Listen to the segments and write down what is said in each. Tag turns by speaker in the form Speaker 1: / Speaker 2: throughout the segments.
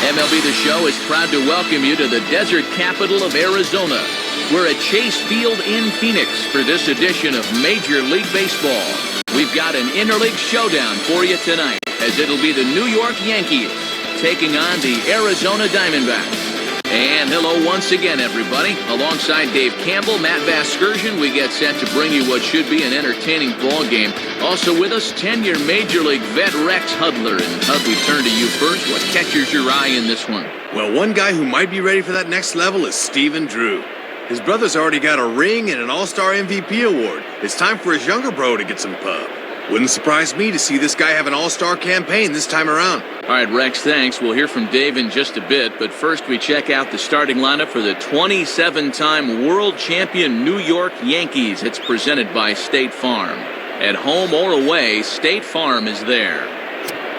Speaker 1: MLB The Show is proud to welcome you to the desert capital of Arizona. We're at Chase Field in Phoenix for this edition of Major League Baseball. We've got an interleague showdown for you tonight, as it'll be the New York Yankees taking on the Arizona Diamondbacks. And hello once again, everybody. Alongside Dave Campbell, Matt Vasgersian, we get set to bring you what should be an entertaining ball game. Also with us, 10-year Major League vet Rex Hudler. And Hud, we turn to you first. What catches your eye in this one?
Speaker 2: Well, one guy who might be ready for that next level is Stephen Drew. His brother's already got a ring and an All-Star MVP award. It's time for his younger bro to get some pub. Wouldn't surprise me to see this guy have an All-Star campaign this time around.
Speaker 1: All right, Rex, thanks. We'll hear from Dave in just a bit, but first we check out the starting lineup for the 27-time world champion New York Yankees. It's presented by State Farm. At home or away, State Farm is there.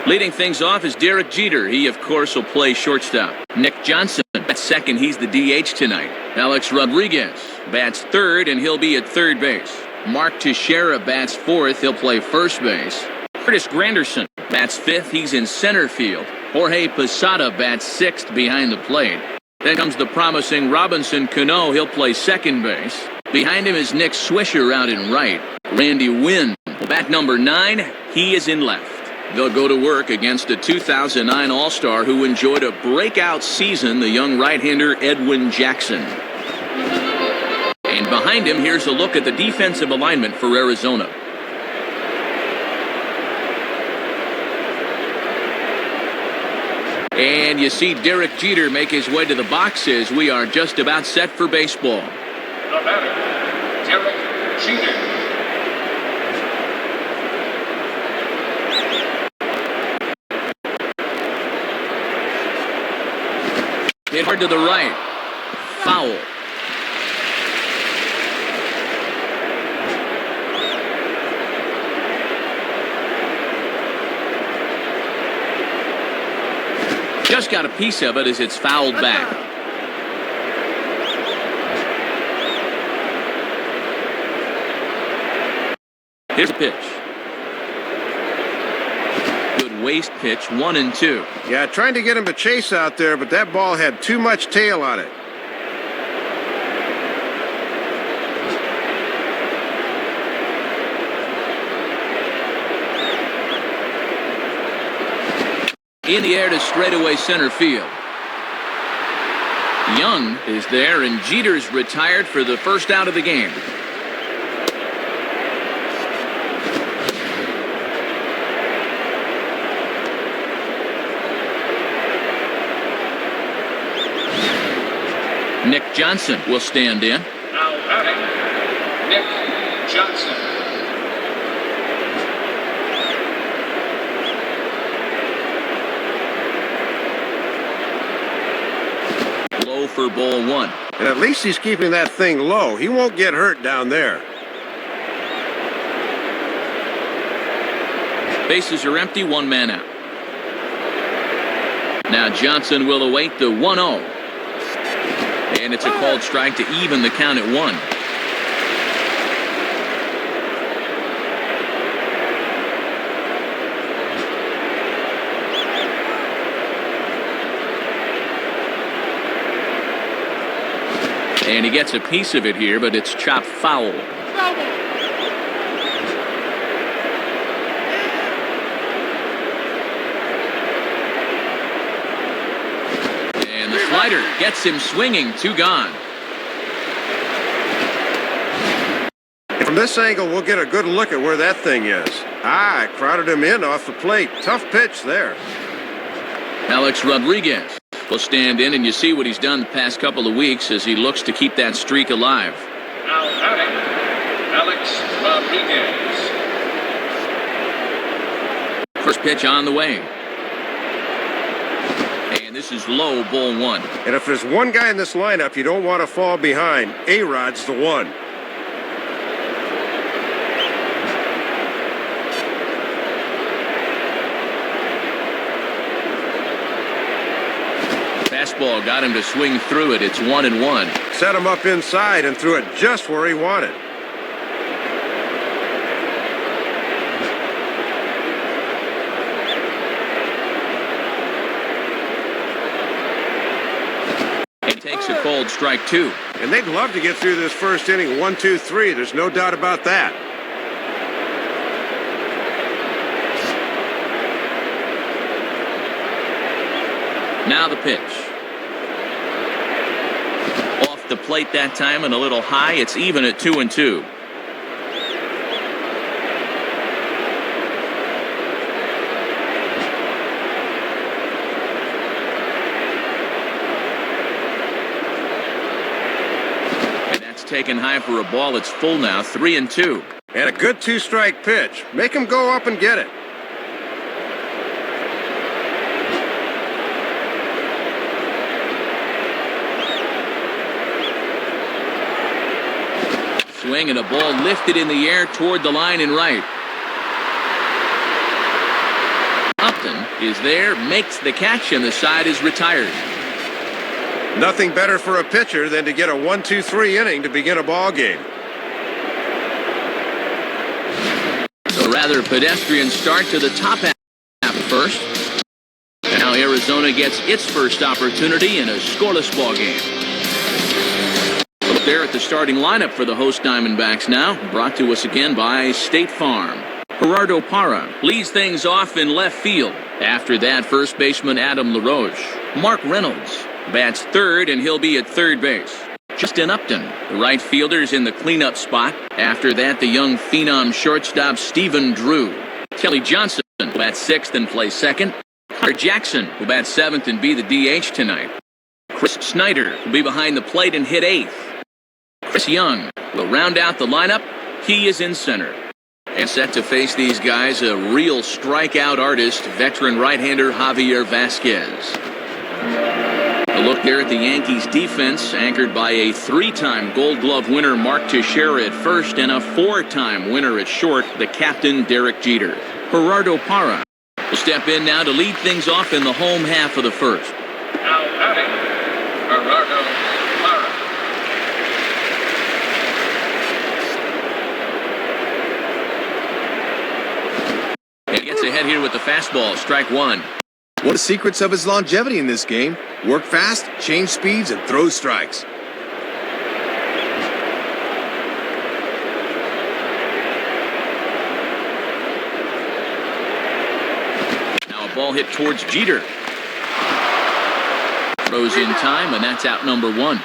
Speaker 1: Leading things off is Derek Jeter. He, of course, will play shortstop. Nick Johnson bats second. He's the DH tonight. Alex Rodriguez bats third, and he'll be at third base. Mark Teixeira bats fourth. He'll play first base. Curtis Granderson bats fifth. He's in center field. Jorge Posada bats sixth behind the plate. Then comes the promising Robinson Cano. He'll play second base. Behind him is Nick Swisher out in right. Randy Wynn will bat number 9. He is in left. They'll go to work against a 2009 All-Star who enjoyed a breakout season, the young right-hander Edwin Jackson. And behind him, here's a look at the defensive alignment for Arizona. And you see Derek Jeter make his way to the boxes. We are just about set for baseball.
Speaker 3: The batter, Derek Jeter.
Speaker 1: Hit hard to the right. Foul. Just got a piece of it as it's fouled back. Here's a pitch. Good waist pitch, 1-2.
Speaker 4: Yeah, trying to get him to chase out there, but that ball had too much tail on it.
Speaker 1: In the air to straightaway center field. Young is there, and Jeter's retired for the first out of the game. Nick Johnson will stand in.
Speaker 3: Now batting, Nick Johnson.
Speaker 1: Low for ball 1.
Speaker 4: And at least he's keeping that thing low. He won't get hurt down there.
Speaker 1: Bases are empty, 1 man out. Now Johnson will await the 1-0. And it's a called strike to even the count at 1. And he gets a piece of it here, but it's chopped foul. And the slider gets him swinging, 2 gone.
Speaker 4: From this angle, we'll get a good look at where that thing is. It crowded him in off the plate. Tough pitch there.
Speaker 1: Alex Rodriguez will stand in, and you see what he's done the past couple of weeks as he looks to keep that streak alive.
Speaker 3: Now batting, Alex Rodriguez.
Speaker 1: First pitch on the way. And this is low, ball 1.
Speaker 4: And if there's one guy in this lineup you don't want to fall behind, A-Rod's the one.
Speaker 1: Fastball got him to swing through it. It's 1-1.
Speaker 4: Set him up inside and threw it just where he wanted.
Speaker 1: takes a cold strike 2.
Speaker 4: And they'd love to get through this first inning 1-2-3. There's no doubt about that.
Speaker 1: Now the pitch. Off the plate that time and a little high. It's even at 2-2. And that's taken high for a ball. It's full now, 3-2.
Speaker 4: And a good two-strike pitch. Make him go up and get it.
Speaker 1: Swing and a ball lifted in the air toward the line and right. Upton is there, makes the catch, and the side is retired.
Speaker 4: Nothing better for a pitcher than to get a 1-2-3 inning to begin a ball game.
Speaker 1: A rather pedestrian start to the top half of first. And now Arizona gets its first opportunity in a scoreless ball game. Look there at the starting lineup for the host Diamondbacks now, brought to us again by State Farm. Gerardo Parra leads things off in left field. After that, first baseman Adam LaRoche. Mark Reynolds bats third, and he'll be at third base. Justin Upton, the right fielder's in the cleanup spot. After that, the young phenom shortstop Stephen Drew. Kelly Johnson will bat sixth and play second. Hunter Jackson will bat seventh and be the DH tonight. Chris Snyder will be behind the plate and hit eighth. Chris Young will round out the lineup. He is in center. And set to face these guys, a real strikeout artist, veteran right-hander Javier Vasquez. A look there at the Yankees defense, anchored by a 3-time Gold Glove winner Mark Teixeira at first and a 4-time winner at short, the captain Derek Jeter. Gerardo Parra will step in now to lead things off in the home half of the first.
Speaker 3: Now batting, Gerardo Parra.
Speaker 1: He gets ahead here with the fastball, strike one.
Speaker 2: One of the secrets of his longevity in this game: work fast, change speeds, and throw strikes.
Speaker 1: Now a ball hit towards Jeter. Throws in time, and that's out number one.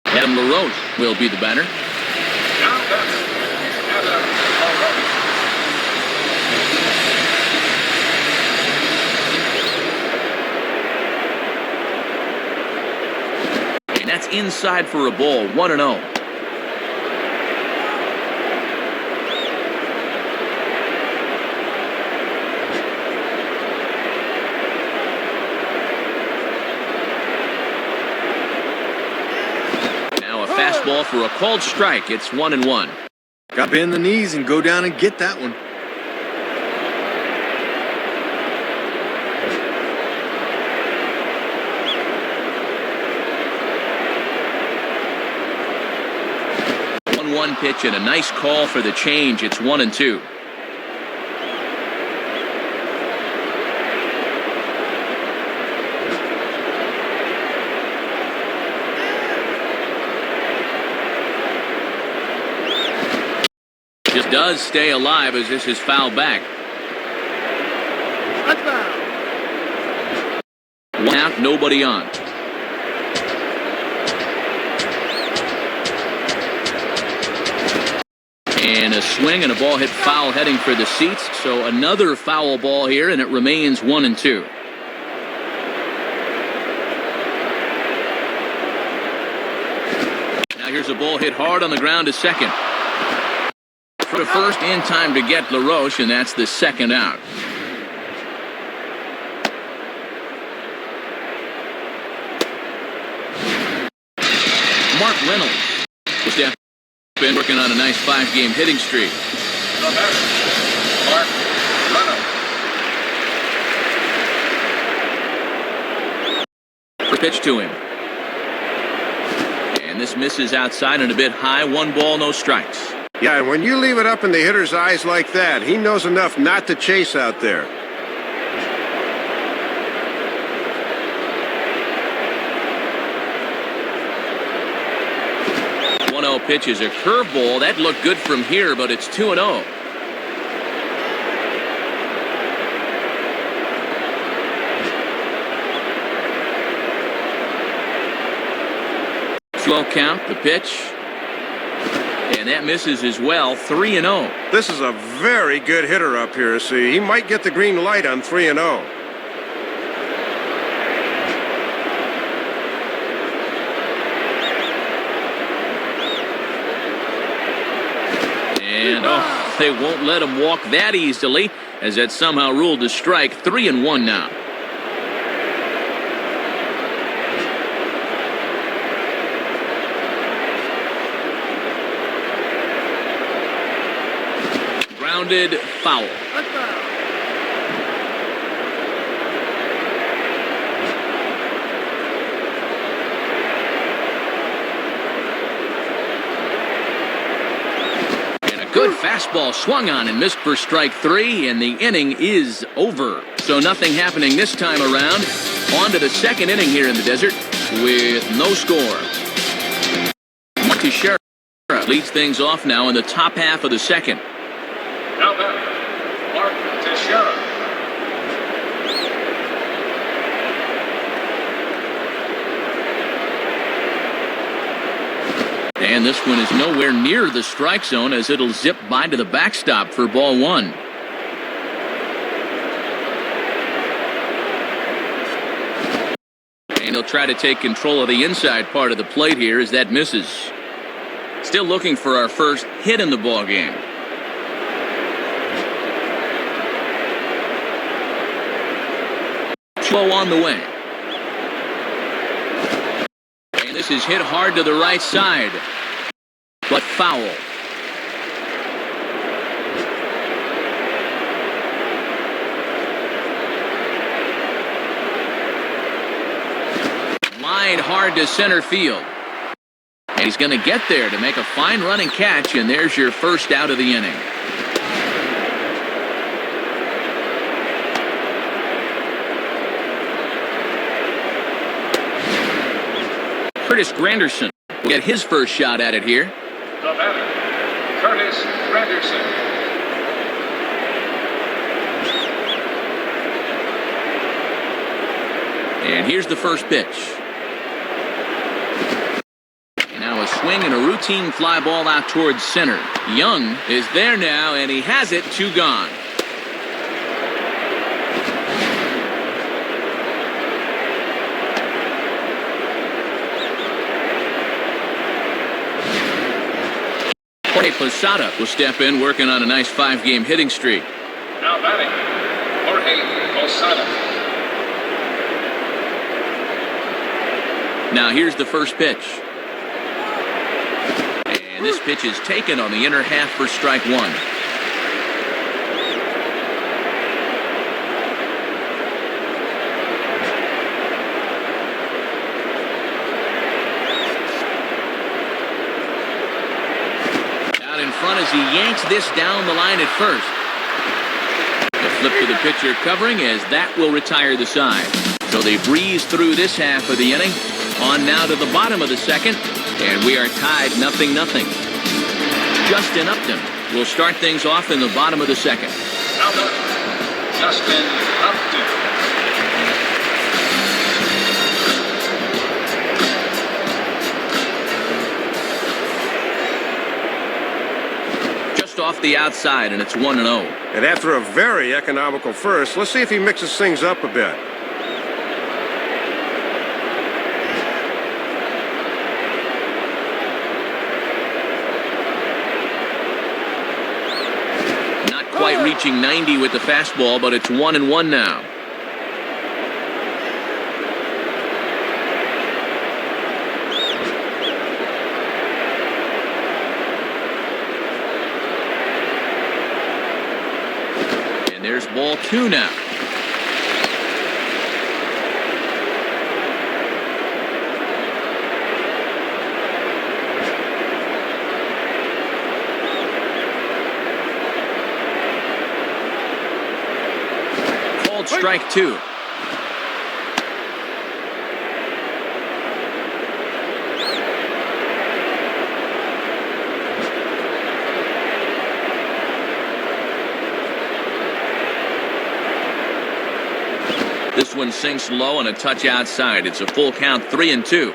Speaker 1: Adam LaRoche will be the batter.
Speaker 3: Now batting, Adam LaRoche.
Speaker 1: And that's inside for a ball, 1-0. Fastball for a called strike. It's 1-1.
Speaker 2: Got to bend the knees and go down and get that one.
Speaker 1: One pitch and a nice call for the change. It's 1-2. Just does stay alive as this is fouled back. One out, nobody on. And a swing and a ball hit foul heading for the seats. So another foul ball here, and it remains 1-2. Now here's a ball hit hard on the ground to second. For the first, in time to get LaRoche, and that's the second out. Mark Reynolds has been working on a nice 5-game hitting streak.
Speaker 3: The batter, Mark Reynolds.
Speaker 1: For pitch to him. And this misses outside and a bit high. 1 ball, no strikes.
Speaker 4: Yeah, and when you leave it up in the hitter's eyes like that, he knows enough not to chase out there.
Speaker 1: Pitch is a curveball. That looked good from here, but it's 2-0. Slow count, the pitch. And that misses as well, 3-0.
Speaker 4: This is a very good hitter up here, see. He might get the green light on 3-0.
Speaker 1: And, they won't let him walk that easily, as that's somehow ruled a strike. 3-1 now. Grounded foul. Good fastball swung on and missed for strike 3, and the inning is over. So nothing happening this time around. On to the second inning here in the desert with no score. Teixeira leads things off now in the top half of the second.
Speaker 3: Now batter, Mark Teixeira.
Speaker 1: And this one is nowhere near the strike zone, as it'll zip by to the backstop for ball 1. And he'll try to take control of the inside part of the plate here as that misses. Still looking for our first hit in the ball game. Slow on the way. And this is hit hard to the right side, but foul. Line hard to center field. And he's going to get there to make a fine running catch, and there's your first out of the inning. Curtis Granderson will get his first shot at it here.
Speaker 3: The batter, Curtis Granderson.
Speaker 1: And here's the first pitch. Now a swing and a routine fly ball out towards center. Young is there now, and he has it, 2 gone. Jorge Posada will step in, working on a nice 5-game hitting streak.
Speaker 3: Now batting, Jorge Posada.
Speaker 1: Now here's the first pitch. And this pitch is taken on the inner half for strike 1. Out in front as he yanks this down the line at first. The flip to the pitcher covering, as that will retire the side. So they breeze through this half of the inning. On now to the bottom of the second, and we are tied 0-0. Justin Upton will start things off in the bottom of the second.
Speaker 3: Now Justin Upton.
Speaker 1: Just off the outside, and it's 1-0.
Speaker 4: And after a very economical first, let's see if he mixes things up a bit.
Speaker 1: Quite reaching 90 with the fastball, but it's 1-1 now. And there's ball 2 now. strike two. This one sinks low and a touch outside. It's a full count, 3-2.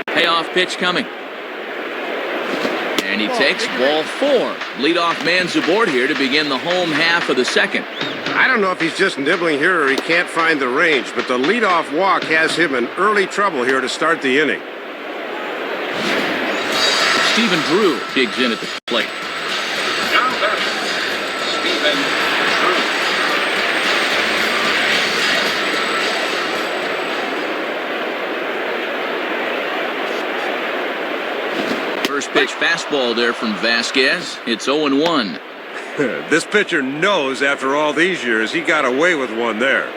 Speaker 1: Payoff pitch coming. And he takes ball four. Leadoff man's aboard here to begin the home half of the second.
Speaker 4: I don't know if he's just nibbling here or he can't find the range, but the leadoff walk has him in early trouble here to start the inning.
Speaker 1: Stephen Drew digs in at the plate.
Speaker 3: Now batting, Stephen Drew.
Speaker 1: First pitch fastball there from Vasquez. It's 0-1.
Speaker 4: This pitcher knows after all these years he got away with one there.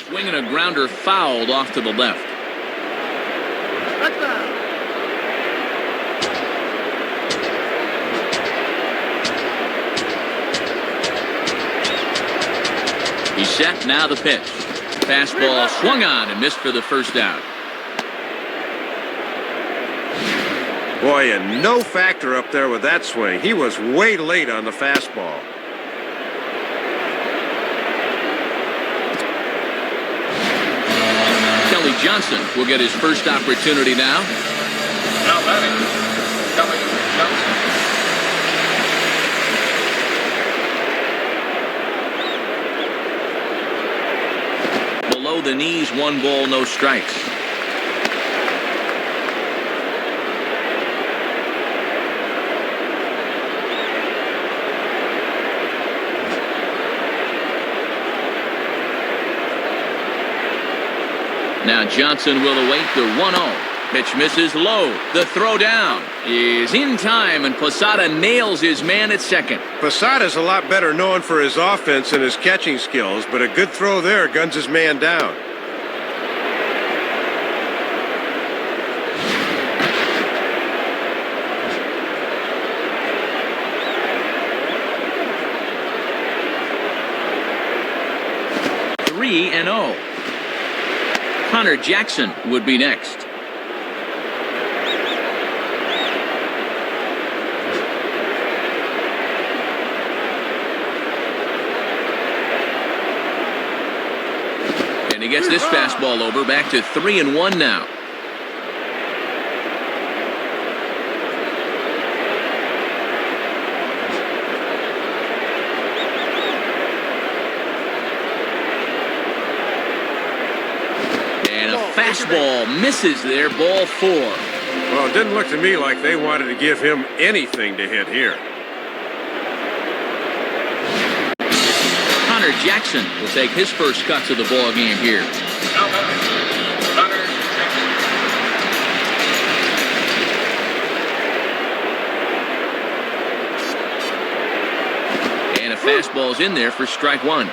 Speaker 1: Swinging a grounder fouled off to the left. He's set, now the pitch. Fastball swung on and missed for the first out.
Speaker 4: Boy, and no factor up there with that swing. He was way late on the fastball.
Speaker 1: Kelly Johnson will get his first opportunity now.
Speaker 3: Now batting, Kelly Johnson.
Speaker 1: Below the knees, 1 ball, no strikes. Now Johnson will await the 1-0. Pitch misses low. The throw down is in time, and Posada nails his man at second.
Speaker 4: Posada's a lot better known for his offense and his catching skills, but a good throw there guns his man down.
Speaker 1: Three and 0. Connor Jackson would be next. And he gets this fastball over, back to 3-1 now. Fastball misses there, ball 4.
Speaker 4: Well, it didn't look to me like they wanted to give him anything to hit here.
Speaker 1: Connor Jackson will take his first cuts of the ball game here.
Speaker 3: Now batting, Connor Jackson.
Speaker 1: And a fastball's in there for strike 1.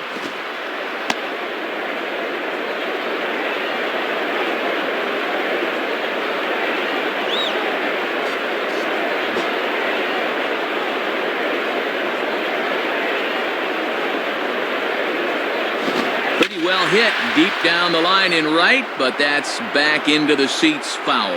Speaker 1: Well hit deep down the line in right, but that's back into the seats, foul.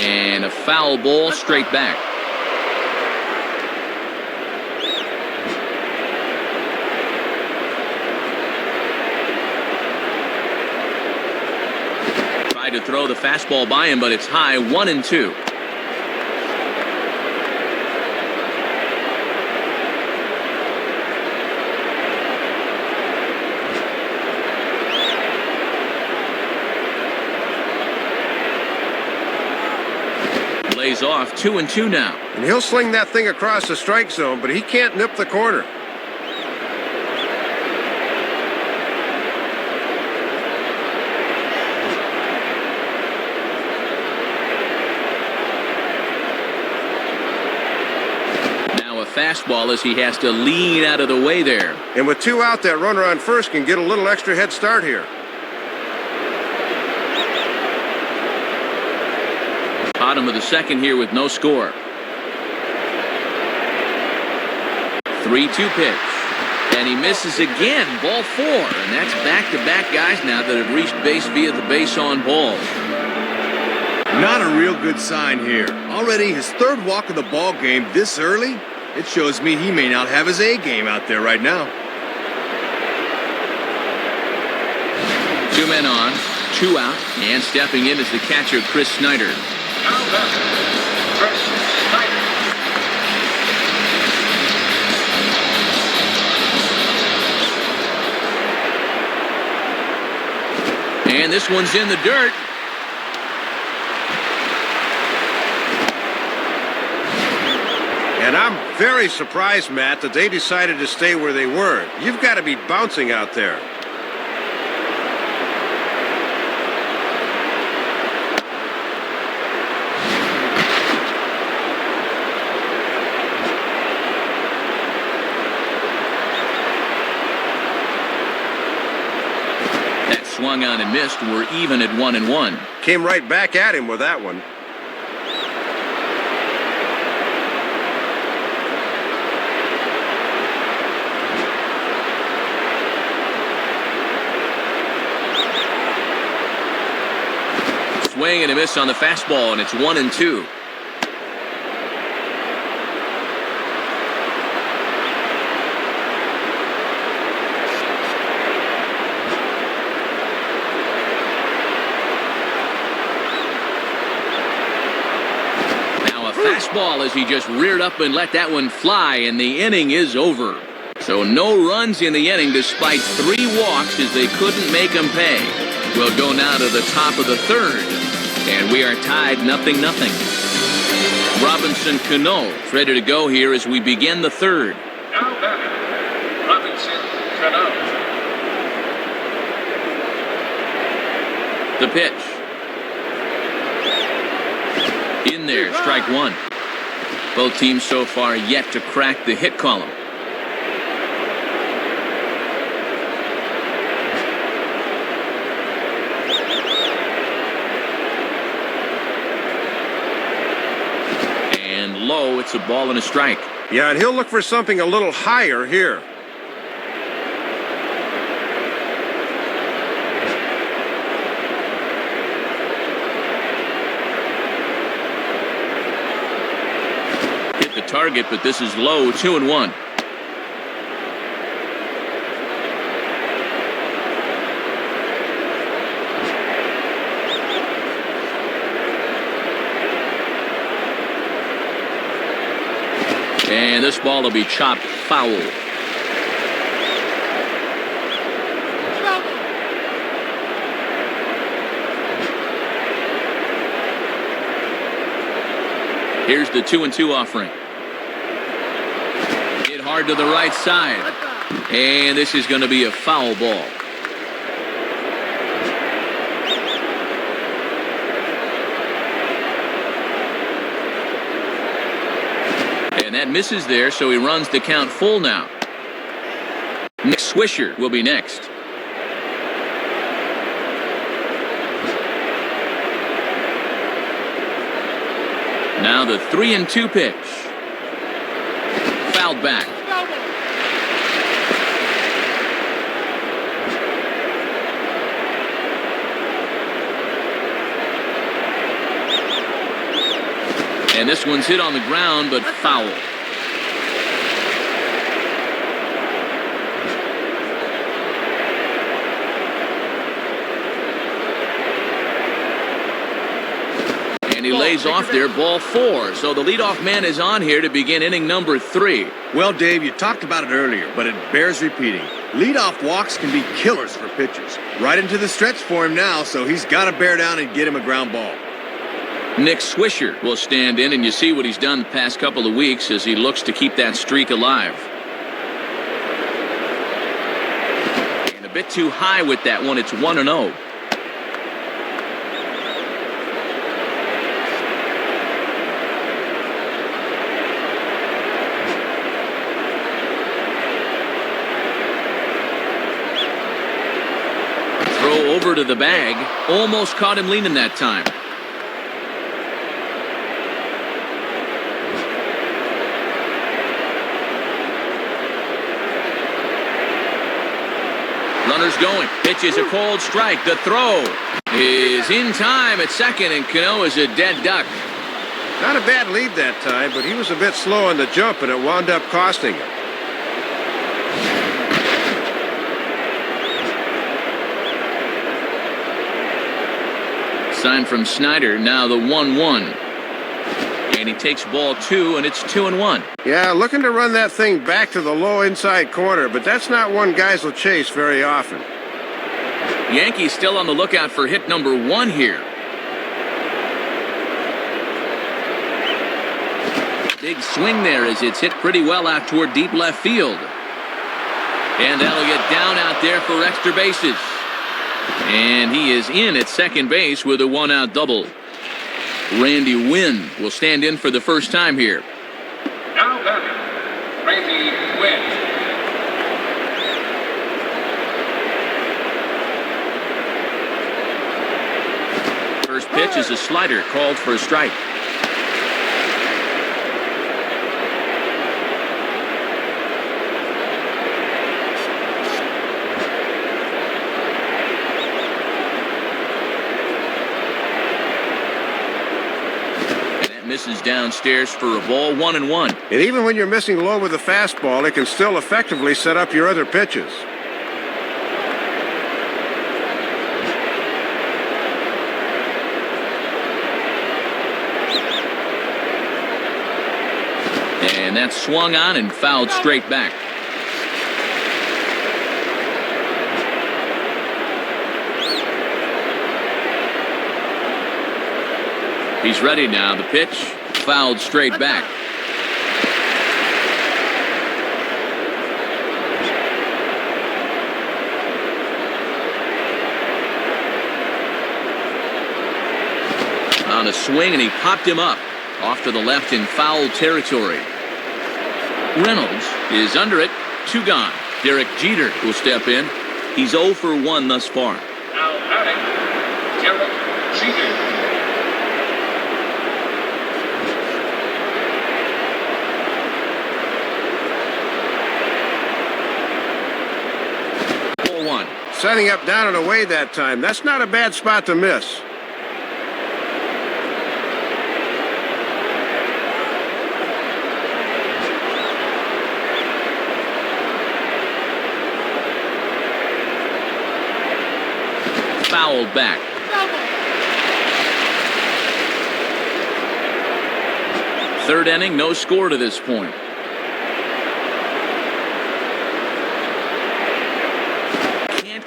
Speaker 1: And a foul ball straight back. To throw the fastball by him, but it's high, 1-2. Lays off, 2-2 now.
Speaker 4: And he'll sling that thing across the strike zone, but he can't nip the corner.
Speaker 1: fastball as he has to lean out of the way there.
Speaker 4: And with 2 out, that runner on first can get a little extra head start here.
Speaker 1: Bottom of the second here with no score. 3-2 pitch. And he misses again. Ball 4. And that's back-to-back guys now that have reached base via the base on balls.
Speaker 2: Not a real good sign here. Already his 3rd walk of the ball game this early? It shows me he may not have his A game out there right now.
Speaker 1: 2 men on, 2 out, and stepping in is the catcher, Chris Snyder.
Speaker 3: Now batting, Chris Snyder.
Speaker 1: And this one's in the dirt.
Speaker 4: And I'm very surprised, Matt, that they decided to stay where they were. You've got to be bouncing out there.
Speaker 1: That swung on and missed. We're even at 1-1.
Speaker 4: Came right back at him with that one.
Speaker 1: Swing and a miss on the fastball, and it's 1-2. Now a fastball as he just reared up and let that one fly, and the inning is over. So no runs in the inning despite 3 walks as they couldn't make them pay. We'll go now to the top of the 3rd. And we are tied 0-0. Robinson Cano ready to go here as we begin the 3rd.
Speaker 3: Now batting, Robinson Cano.
Speaker 1: The pitch. In there, strike 1. Both teams so far yet to crack the hit column. Low, it's a ball and a strike.
Speaker 4: Yeah, and he'll look for something a little higher here.
Speaker 1: Hit the target, but this is low, 2-1. And this ball will be chopped foul. Here's the 2-2 offering. Hit hard to the right side. And this is going to be a foul ball. And that misses there, so he runs the count full now. Nick Swisher will be next. Now the 3-2 pitch. Fouled back. And this one's hit on the ground, but foul. And he lays off there, ball 4. So the leadoff man is on here to begin inning number 3.
Speaker 2: Well, Dave, you talked about it earlier, but it bears repeating. Leadoff walks can be killers for pitchers. Right into the stretch for him now, so he's got to bear down and get him a ground ball.
Speaker 1: Nick Swisher will stand in, and you see what he's done the past couple of weeks as he looks to keep that streak alive. And a bit too high with that one. It's 1-0. over to the bag. Almost caught him leaning that time. Runners going. Pitch is a cold strike. The throw is in time at second, and Cano is a dead duck.
Speaker 4: Not a bad lead that time, but he was a bit slow on the jump, and it wound up costing him.
Speaker 1: Sign from Snyder, now the 1-1. And he takes ball 2, and it's 2-1.
Speaker 4: Yeah, looking to run that thing back to the low inside corner, but that's not one guys will chase very often.
Speaker 1: Yankees still on the lookout for hit number 1 here. Big swing there as it's hit pretty well out toward deep left field. And that'll get down out there for extra bases. And he is in at second base with a 1-out double. Randy Wynn will stand in for the first time here.
Speaker 3: Now batting, Randy Wynn.
Speaker 1: First pitch is a slider called for a strike. Misses downstairs for a ball, 1-1.
Speaker 4: And even when you're missing low with a fastball, it can still effectively set up your other pitches.
Speaker 1: And that's swung on and fouled straight back. He's ready now. The pitch fouled straight back. On a swing, and he popped him up off to the left in foul territory. Reynolds is under it. 2 gone. Derek Jeter will step in. He's 0 for 1 thus far.
Speaker 3: Now batting, Derek Jeter.
Speaker 4: Setting up down and away that time. That's not a bad spot to miss.
Speaker 1: Fouled back. Third inning, no score to this point.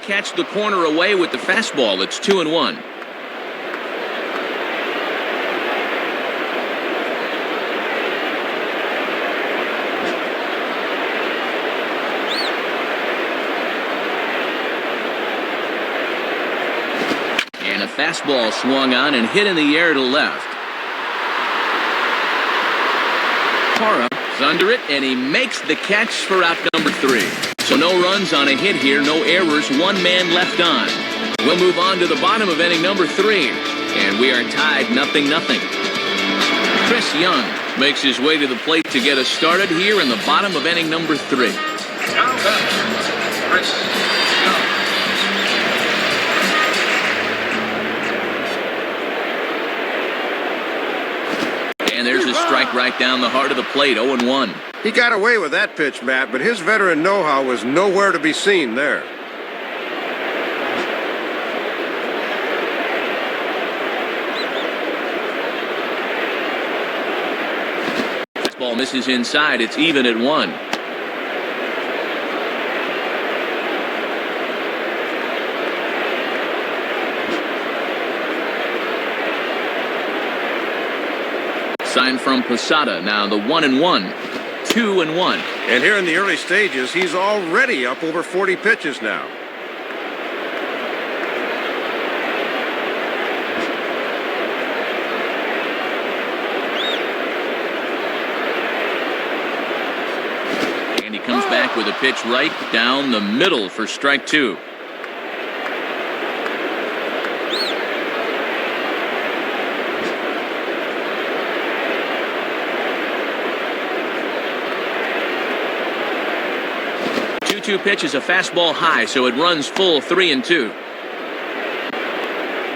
Speaker 1: Catch the corner away with the fastball. It's 2-1. And a fastball swung on and hit in the air to left. Parra is under it, and he makes the catch for out number 3. So no runs on a hit here, no errors, 1 man left on. We'll move on to the bottom of inning number 3, and we are tied 0-0. Chris Young makes his way to the plate to get us started here in the bottom of inning number 3.
Speaker 3: Now batting, Chris Young.
Speaker 1: And there's a strike right down the heart of the plate, 0-1.
Speaker 4: He got away with that pitch, Matt, but his veteran know-how was nowhere to be seen there.
Speaker 1: Ball misses inside. It's even at 1. Sign from Posada, now the 1-1. 2-1.
Speaker 4: And here in the early stages, he's already up over 40 pitches now.
Speaker 1: And he comes back with a pitch right down the middle for strike 2. 0-2 pitch is a fastball high, so it runs full 3-2.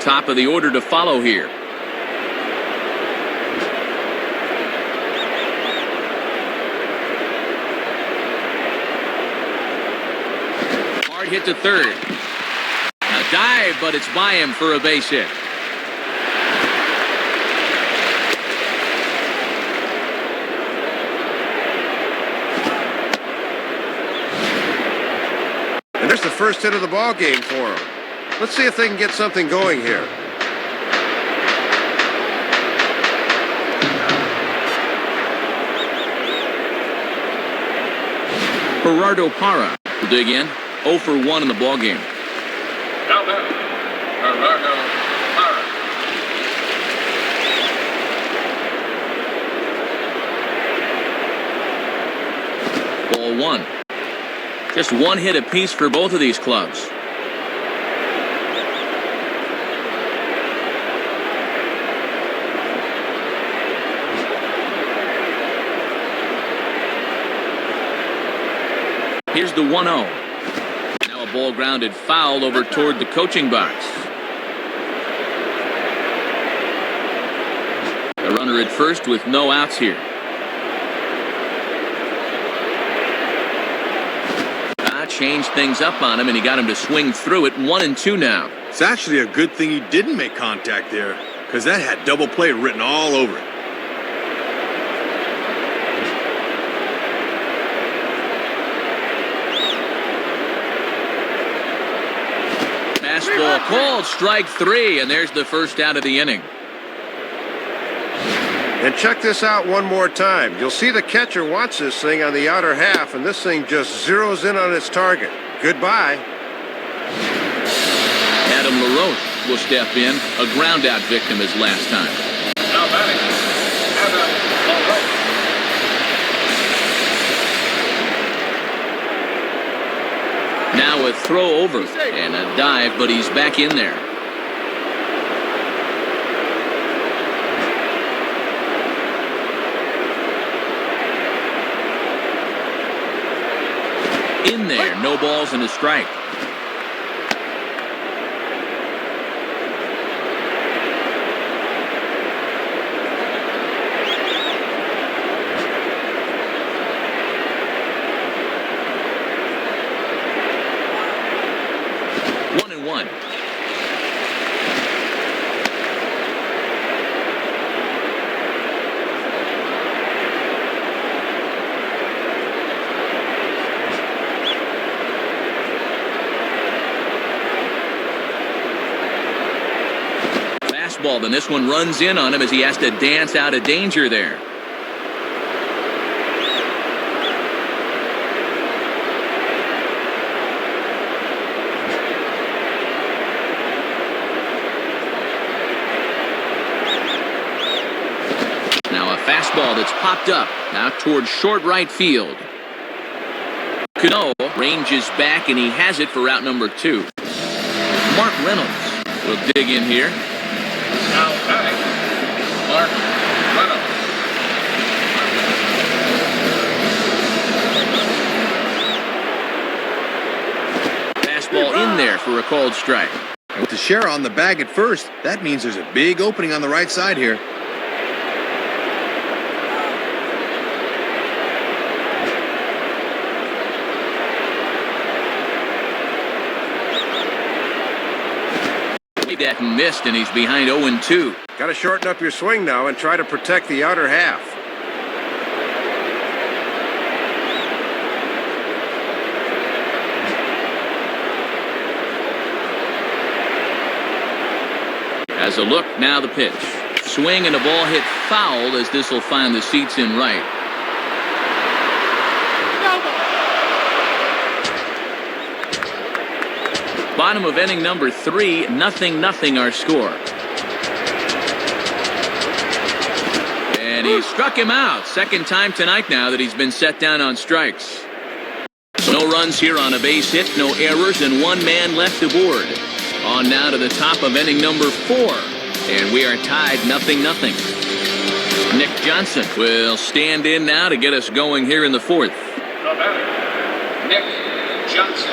Speaker 1: Top of the order to follow here. Hard hit to third. A dive, but it's by him for a base hit.
Speaker 4: And there's the first hit of the ball game for him. Let's see if they can get something going here.
Speaker 1: Gerardo Parra will dig in. 0 for 1 in the ball game.
Speaker 3: Now batting, Gerardo Parra.
Speaker 1: Ball 1. Just one hit apiece for both of these clubs. Here's the 1-0. Now a ball grounded foul over toward the coaching box. A runner at first with no outs here. Changed things up on him, and he got him to swing through it. 1-2 now.
Speaker 2: It's actually a good thing he didn't make contact there, because that had double play written all over it.
Speaker 1: Fastball called, strike 3, and there's the first out of the inning.
Speaker 4: And check this out one more time. You'll see the catcher wants this thing on the outer half, and this thing just zeroes in on its target. Goodbye.
Speaker 1: Adam LaRoche will step in. A ground-out victim his last time.
Speaker 3: Now batting, Adam LaRoche.
Speaker 1: Now a throw over and a dive, but he's back in there. In there, no balls and a strike. One and one. Ball, then this one runs in on him as he has to dance out of danger there. Now a fastball that's popped up out towards short right field. Cano ranges back and he has it for out number 2. Mark Reynolds will dig in here.
Speaker 3: Now batting, Mark Reynolds.
Speaker 1: Fastball in there for a called strike.
Speaker 2: With the share on the bag at first, that means there's a big opening on the right side here.
Speaker 1: That missed, and he's behind 0-2.
Speaker 4: Got to shorten up your swing now and try to protect the outer half.
Speaker 1: As a look, now the pitch. Swing and a ball hit foul as this will find the seats in right. Bottom of inning number 3, 0-0 our score. And he struck him out. Second time tonight now that he's been set down on strikes. No runs here on a base hit, no errors, and one man left aboard. On now to the top of inning number 4. And we are tied 0-0. Nick Johnson will stand in now to get us going here in the 4th.
Speaker 3: The batter, Nick Johnson.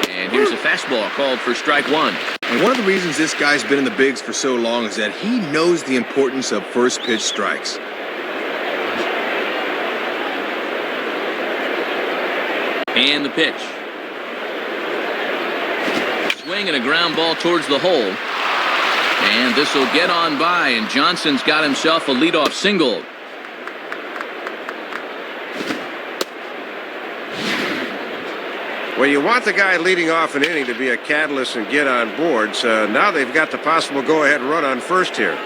Speaker 1: And here's a fastball called for strike one.
Speaker 2: And one of the reasons this guy's been in the bigs for so long is that he knows the importance of first pitch strikes.
Speaker 1: And the pitch. Swing and a ground ball towards the hole. And this will get on by, and Johnson's got himself a leadoff single.
Speaker 4: Well, you want the guy leading off an inning to be a catalyst and get on board, so now they've got the possible go-ahead run on first here.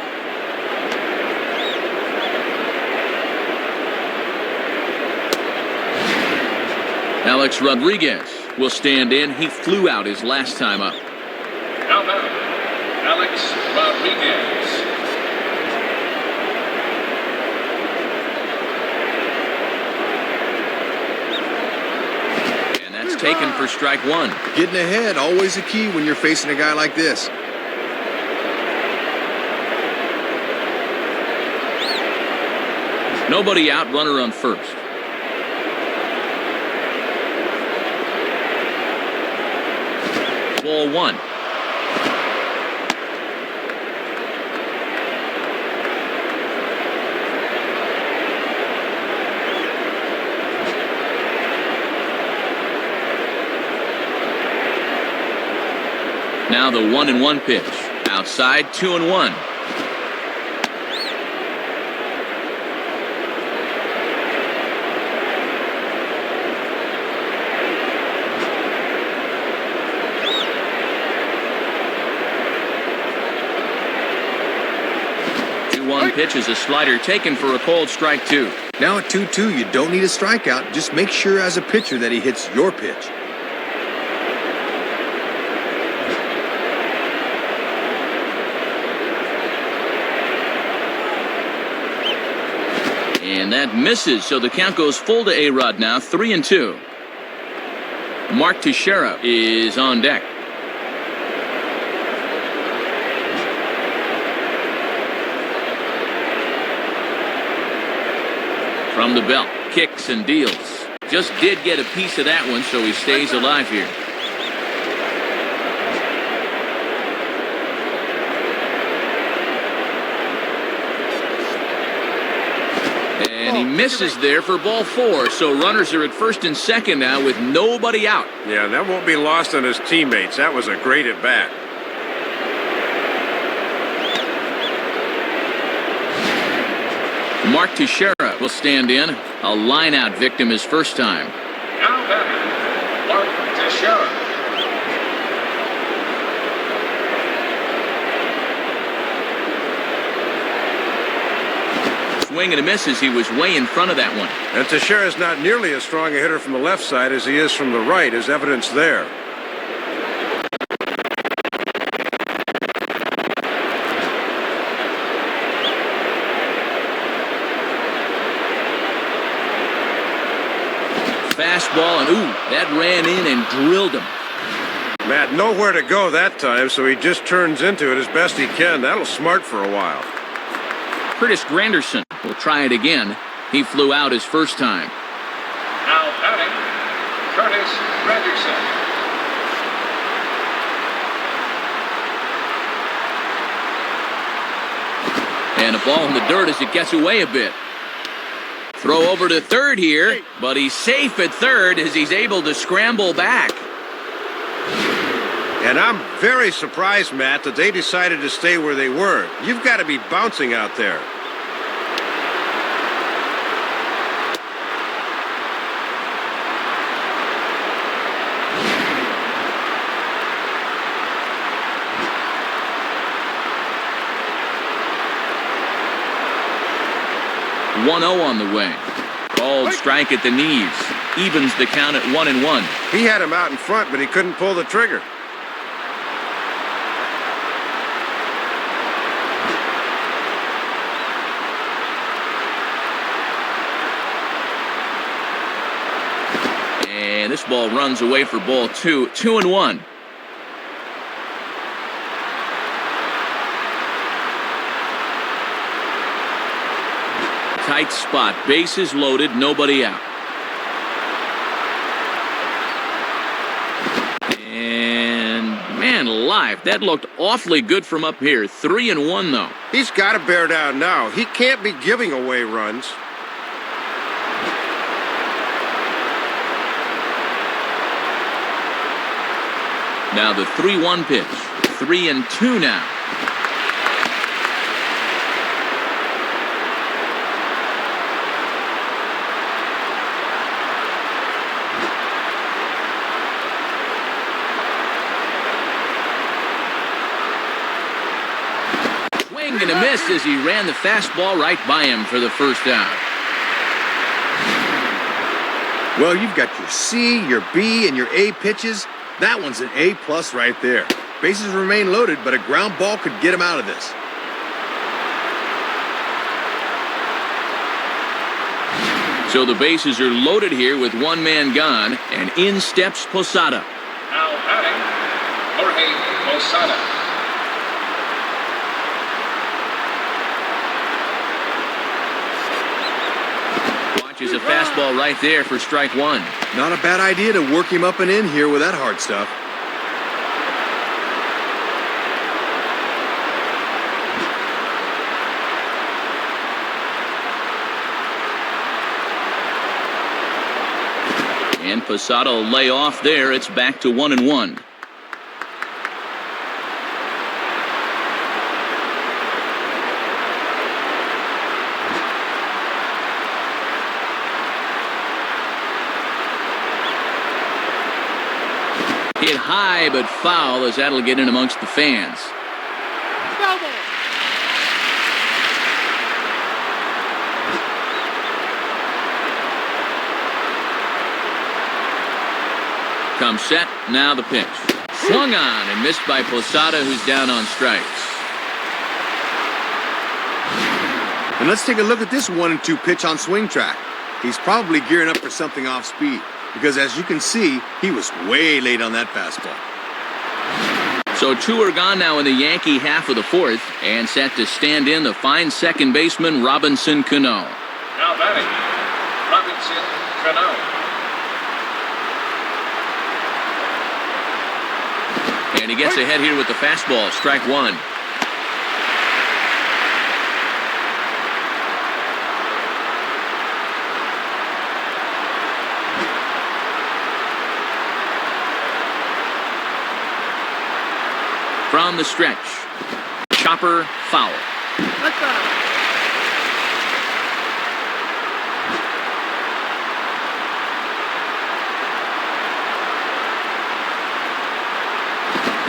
Speaker 1: Alex Rodriguez will stand in. He flew out his last time up.
Speaker 3: Now batting, Alex Rodriguez.
Speaker 1: And that's taken for strike one.
Speaker 2: Getting ahead, always a key when you're facing a guy like this.
Speaker 1: Nobody out, runner on first. Ball one. Now the 1-1 pitch. Outside, 2-1. Pitch is a slider taken for a called strike two.
Speaker 2: Now at 2-2, you don't need a strikeout. Just make sure as a pitcher that he hits your pitch.
Speaker 1: And that misses, so the count goes full to A-Rod now, 3-2. Mark Teixeira is on deck. From the belt, kicks and deals. Just did get a piece of that one, so he stays alive here. And he misses there for ball four, so runners are at first and second now with nobody out.
Speaker 4: Yeah, that won't be lost on his teammates. That was a great at-bat.
Speaker 1: Mark Teixeira will stand in. A line-out victim his first time.
Speaker 3: Now batting, Mark Teixeira.
Speaker 1: Swing and a miss as he was way in front of that one.
Speaker 4: And Teixeira's not nearly as strong a hitter from the left side as he is from the right, as evidence there.
Speaker 1: Fastball, and ooh, that ran in and drilled him.
Speaker 4: Matt, nowhere to go that time, so he just turns into it as best he can. That'll smart for a while.
Speaker 1: Curtis Granderson will try it again. He flew out his first time.
Speaker 3: Now batting, Curtis Granderson.
Speaker 1: And a ball in the dirt as it gets away a bit. Throw over to third here, but he's safe at third as he's able to scramble back.
Speaker 4: And I'm very surprised, Matt, that they decided to stay where they were. You've got to be bouncing out there.
Speaker 1: .1-0 on the way. Called strike at the knees. Evens the count at 1-1.
Speaker 4: He had him out in front, but he couldn't pull the trigger.
Speaker 1: And this ball runs away for ball two. 2-1. tight spot. Bases loaded, nobody out. And, man alive, that looked awfully good from up here. 3-1, though.
Speaker 4: He's got to bear down now. He can't be giving away runs.
Speaker 1: Now the 3-1 pitch. 3-2 now. Swing and a miss as he ran the fastball right by him for the first out.
Speaker 2: Well, you've got your C, your B, and your A pitches. That one's an A+ right there. Bases remain loaded, but a ground ball could get him out of this.
Speaker 1: So the bases are loaded here with one man gone, and in steps Posada.
Speaker 3: Now batting, Jorge Posada.
Speaker 1: Watches a fastball right there for strike one.
Speaker 2: Not a bad idea to work him up and in here with that hard stuff.
Speaker 1: And Posada will lay off there. It's back to 1-1. Hit high but foul as that'll get in amongst the fans. Comes set, now the pitch. Swung on and missed by Posada, who's down on strikes.
Speaker 2: And let's take a look at this 1-2 pitch on swing track. He's probably gearing up for something off speed, because as you can see, he was way late on that fastball.
Speaker 1: So two are gone now in the Yankee half of the fourth, and set to stand in the fine second baseman Robinson Cano.
Speaker 3: Now batting, Robinson Cano.
Speaker 1: And he gets ahead here with the fastball, strike one. From the stretch, chopper foul.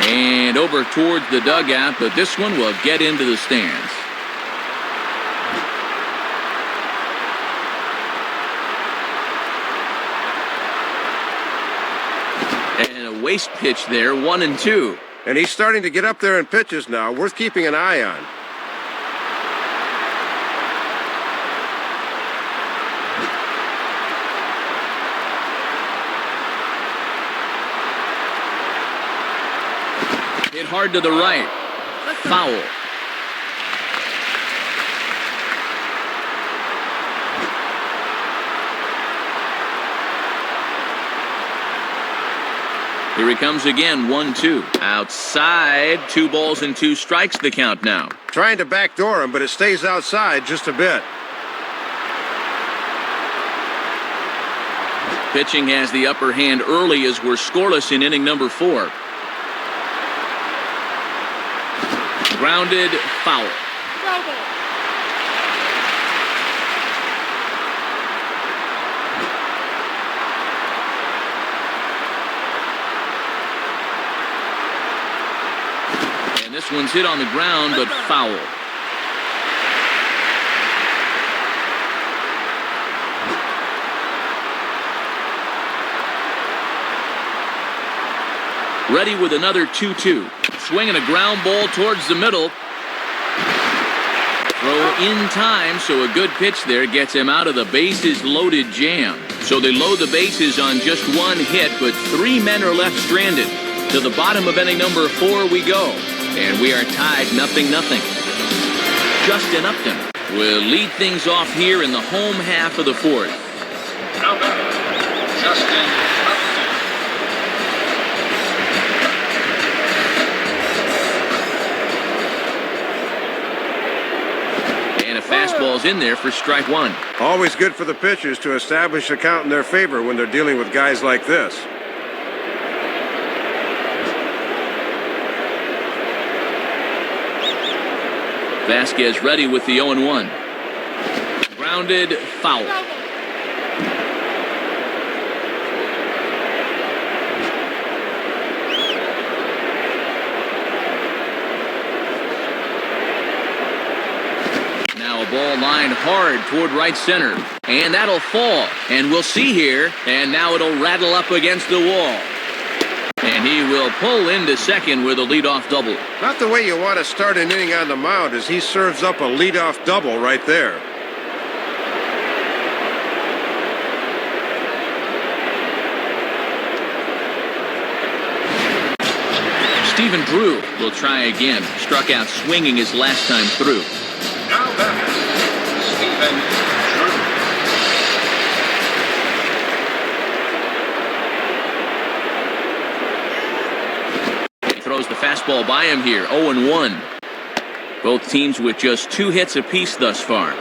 Speaker 1: And over towards the dugout, but this one will get into the stands. And a waste pitch there, 1-2.
Speaker 4: And he's starting to get up there in pitches now, worth keeping an eye on.
Speaker 1: Hit hard to the right. Foul. Here he comes again, 1-2. Outside, 2 balls and 2 strikes the count now.
Speaker 4: Trying to backdoor him, but it stays outside just a bit.
Speaker 1: Pitching has the upper hand early as we're scoreless in inning number 4. Grounded, foul. And this one's hit on the ground, but foul. Ready with another 2-2. Swinging a ground ball towards the middle. Throw in time, so a good pitch there gets him out of the bases loaded jam. So they load the bases on just 1 hit, but 3 men are left stranded. To the bottom of inning number 4 we go. And we are tied 0-0. Justin Upton. will lead things off here in the home half of the fourth.
Speaker 3: Now batting, Justin Upton.
Speaker 1: And a fastball's in there for strike one.
Speaker 4: Always good for the pitchers to establish a count in their favor when they're dealing with guys like this.
Speaker 1: Vasquez ready with the 0-1. Grounded, foul. Now a ball lined hard toward right center. And that'll fall. And we'll see here. And now it'll rattle up against the wall. And he will pull into second with a leadoff double.
Speaker 4: Not the way you want to start an inning on the mound as he serves up a leadoff double right there.
Speaker 1: Stephen Drew will try again. Struck out swinging his last time through.
Speaker 3: Now batting, Stephen Drew.
Speaker 1: Throws the fastball by him here, 0-1. Both teams with just 2 hits apiece thus far.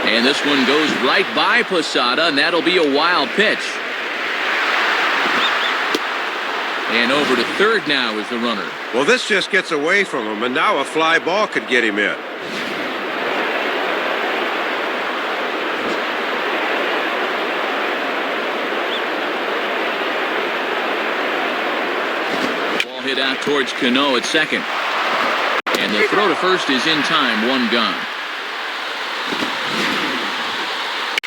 Speaker 1: And this one goes right by Posada, and that'll be a wild pitch. And over to third now is the runner.
Speaker 4: Well, this just gets away from him, and now a fly ball could get him in.
Speaker 1: Ball hit out towards Cano at second. And the throw to first is in time, 1 gone.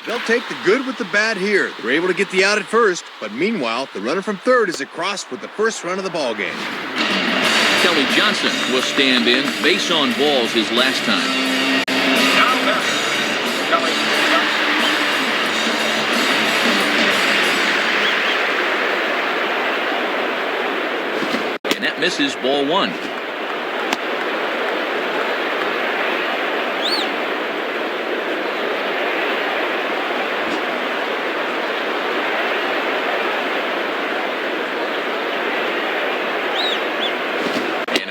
Speaker 2: They'll take the good with the bad here. They're able to get the out at first, but meanwhile, the runner from third is across with the first run of the ball game.
Speaker 1: Kelly Johnson will stand in. Base on balls his last time.
Speaker 3: Now batting, Kelly Johnson.
Speaker 1: And that misses, ball 1.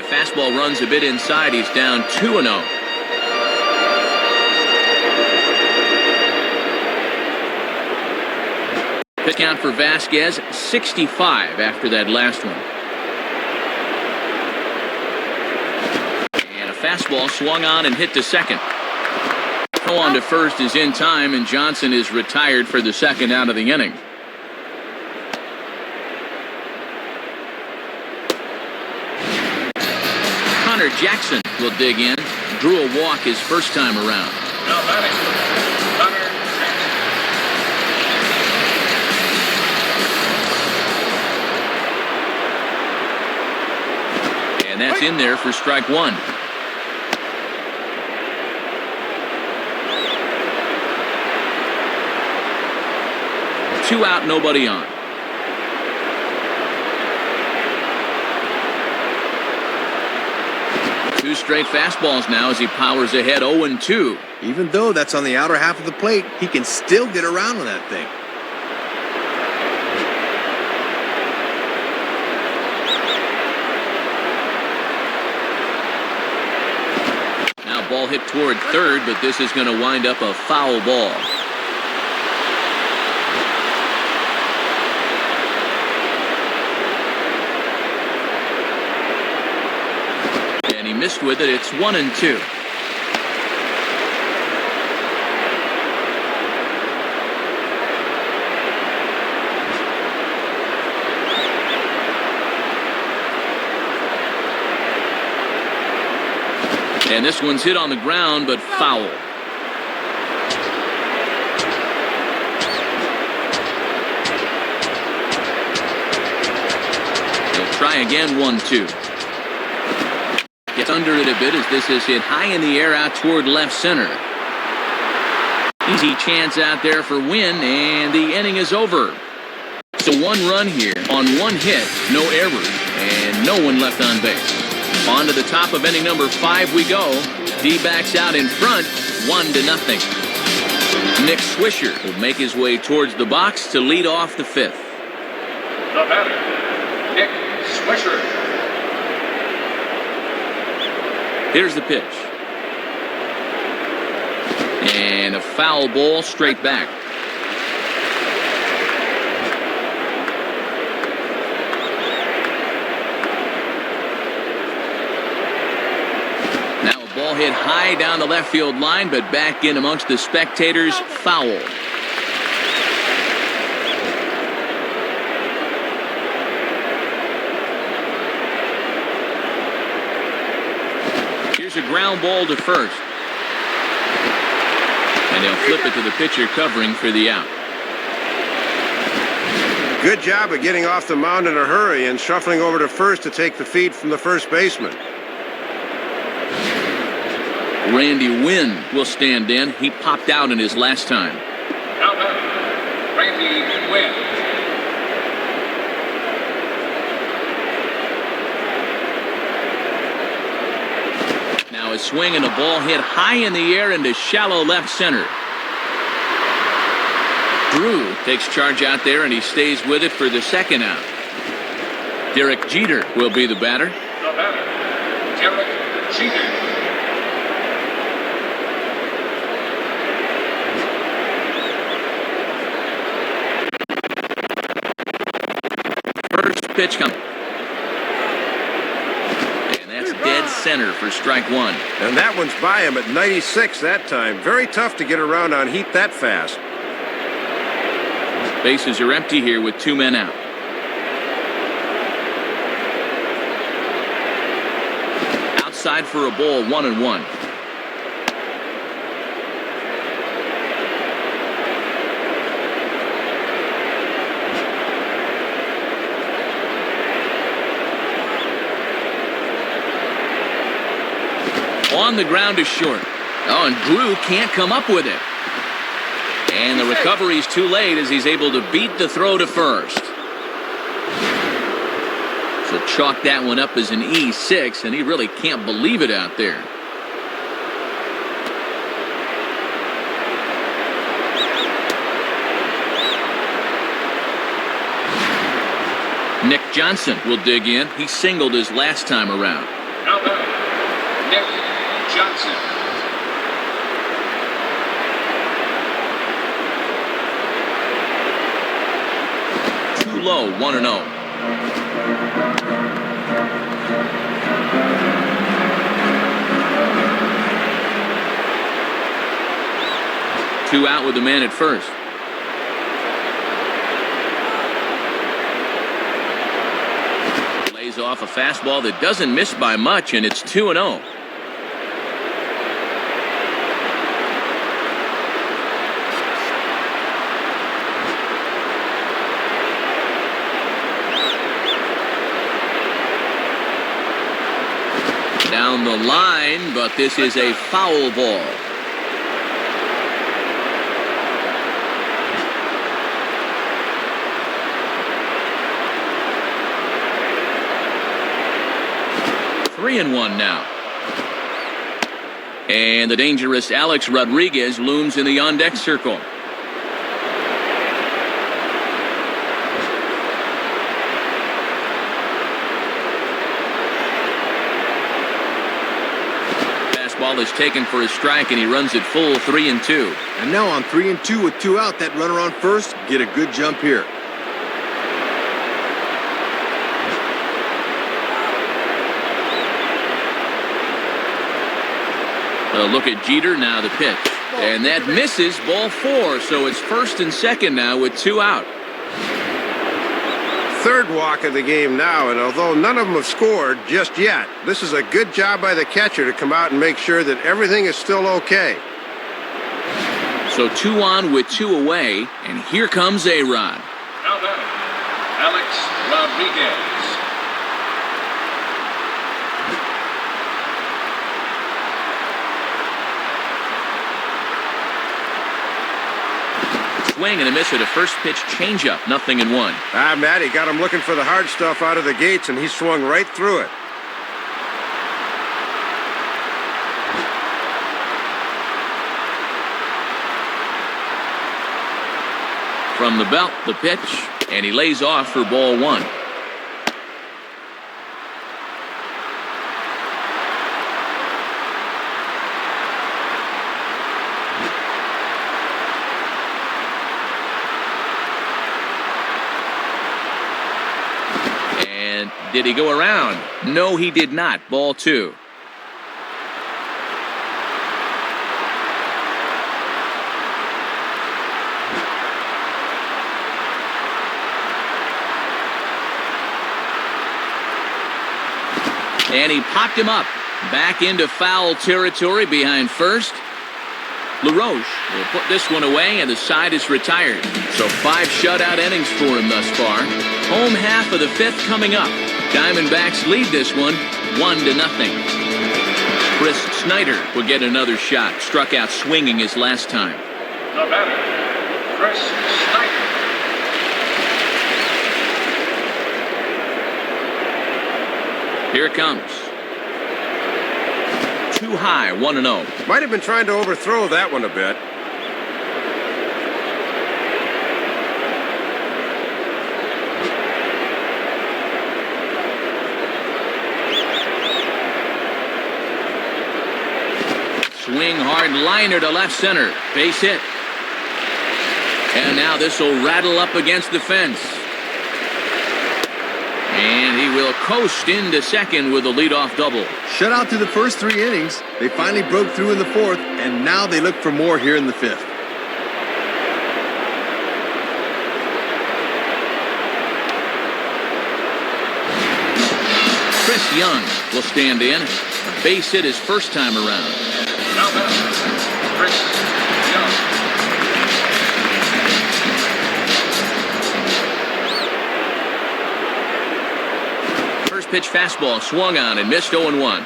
Speaker 1: Fastball runs a bit inside. He's down 2-0. Pitch count for Vasquez, 65 after that last one. And a fastball swung on and hit to second. Throw on to first is in time, and Johnson is retired for the second out of the inning. Jackson will dig in. Drew a walk his first time around.
Speaker 3: Now batting, Connor Jackson.
Speaker 1: And that's in there for strike 1. Two out, nobody on. Two straight fastballs now as he powers ahead 0-2.
Speaker 2: Even though that's on the outer half of the plate, he can still get around with that thing.
Speaker 1: Now ball hit toward third, but this is going to wind up a foul ball. Missed with it. It's 1-2. And this one's hit on the ground, but foul. He'll try again, 1-2. Gets under it a bit as this is hit high in the air out toward left center. Easy chance out there for win, and the inning is over. So 1 run here on 1 hit, no errors, and no one left on base. On to the top of inning number 5 we go. D-backs out in front, 1-0. Nick Swisher will make his way towards the box to lead off the 5th.
Speaker 3: The batter, Nick Swisher.
Speaker 1: Here's the pitch. And a foul ball straight back. Now a ball hit high down the left field line, but back in amongst the spectators, foul. Here's a ground ball to first. And they'll flip it to the pitcher covering for the out.
Speaker 4: Good job of getting off the mound in a hurry and shuffling over to first to take the feed from the first baseman.
Speaker 1: Randy Wynn will stand in. He popped out in his last time.
Speaker 3: Now batter, Randy Wynn.
Speaker 1: Now a swing and a ball hit high in the air into shallow left center. Drew takes charge out there, and he stays with it for the second out. Derek Jeter will be the batter.
Speaker 3: The batter, Derek Jeter.
Speaker 1: First pitch coming. And that's dead center for strike 1.
Speaker 4: And that one's by him at 96 that time. Very tough to get around on heat that fast.
Speaker 1: Bases are empty here with 2 men out. Outside for a ball, 1-1. On the ground is short. Oh, and Drew can't come up with it. And the recovery's too late as he's able to beat the throw to first. So chalk that one up as an E6, and he really can't believe it out there. Nick Johnson will dig in. He singled his last time around.
Speaker 3: Now batter, Nick Johnson.
Speaker 1: Low, 1-0. Two out with the man at first. Lays off a fastball that doesn't miss by much, and it's 2-0. Down the line, but this is a foul ball. Three and one now. And the dangerous Alex Rodriguez looms in the on-deck circle. Ball is taken for a strike, and he runs it full 3-2.
Speaker 2: And now on 3-2 with 2 out, that runner on first, get a good jump here.
Speaker 1: A look at Jeter, now the pitch. And that misses, ball 4, so it's first and second now with 2 out.
Speaker 4: Third walk of the game now, and although none of them have scored just yet, this is a good job by the catcher to come out and make sure that everything is still okay.
Speaker 1: So 2 on with 2 away, and here comes A-Rod.
Speaker 3: Now batter, Alex Rodriguez.
Speaker 1: swing and a miss at a first pitch changeup. 0-1.
Speaker 4: Matty got him looking for the hard stuff out of the gates, and he swung right through it.
Speaker 1: From the belt, the pitch, and he lays off for ball 1. And did he go around? No, he did not. Ball 2. And he popped him up. Back into foul territory behind first. LaRoche will put this one away, and the side is retired. So 5 shutout innings for him thus far. Home half of the 5th coming up. Diamondbacks lead this one 1-0. Chris Snyder will get another shot. Struck out swinging his last time.
Speaker 3: The batter, Chris Snyder.
Speaker 1: Here it comes. Too high, 1-0.
Speaker 4: Might have been trying to overthrow that one a bit.
Speaker 1: Swing hard liner to left center. Base hit. And now this will rattle up against the fence. And he will coast into second with a leadoff double.
Speaker 2: Shut out through the first 3 innings. They finally broke through in the 4th, and now they look for more here in the 5th.
Speaker 1: Chris Young will stand in. A base hit his first time around.
Speaker 3: Now batter, Chris Young.
Speaker 1: First pitch fastball swung on and missed. 0-1.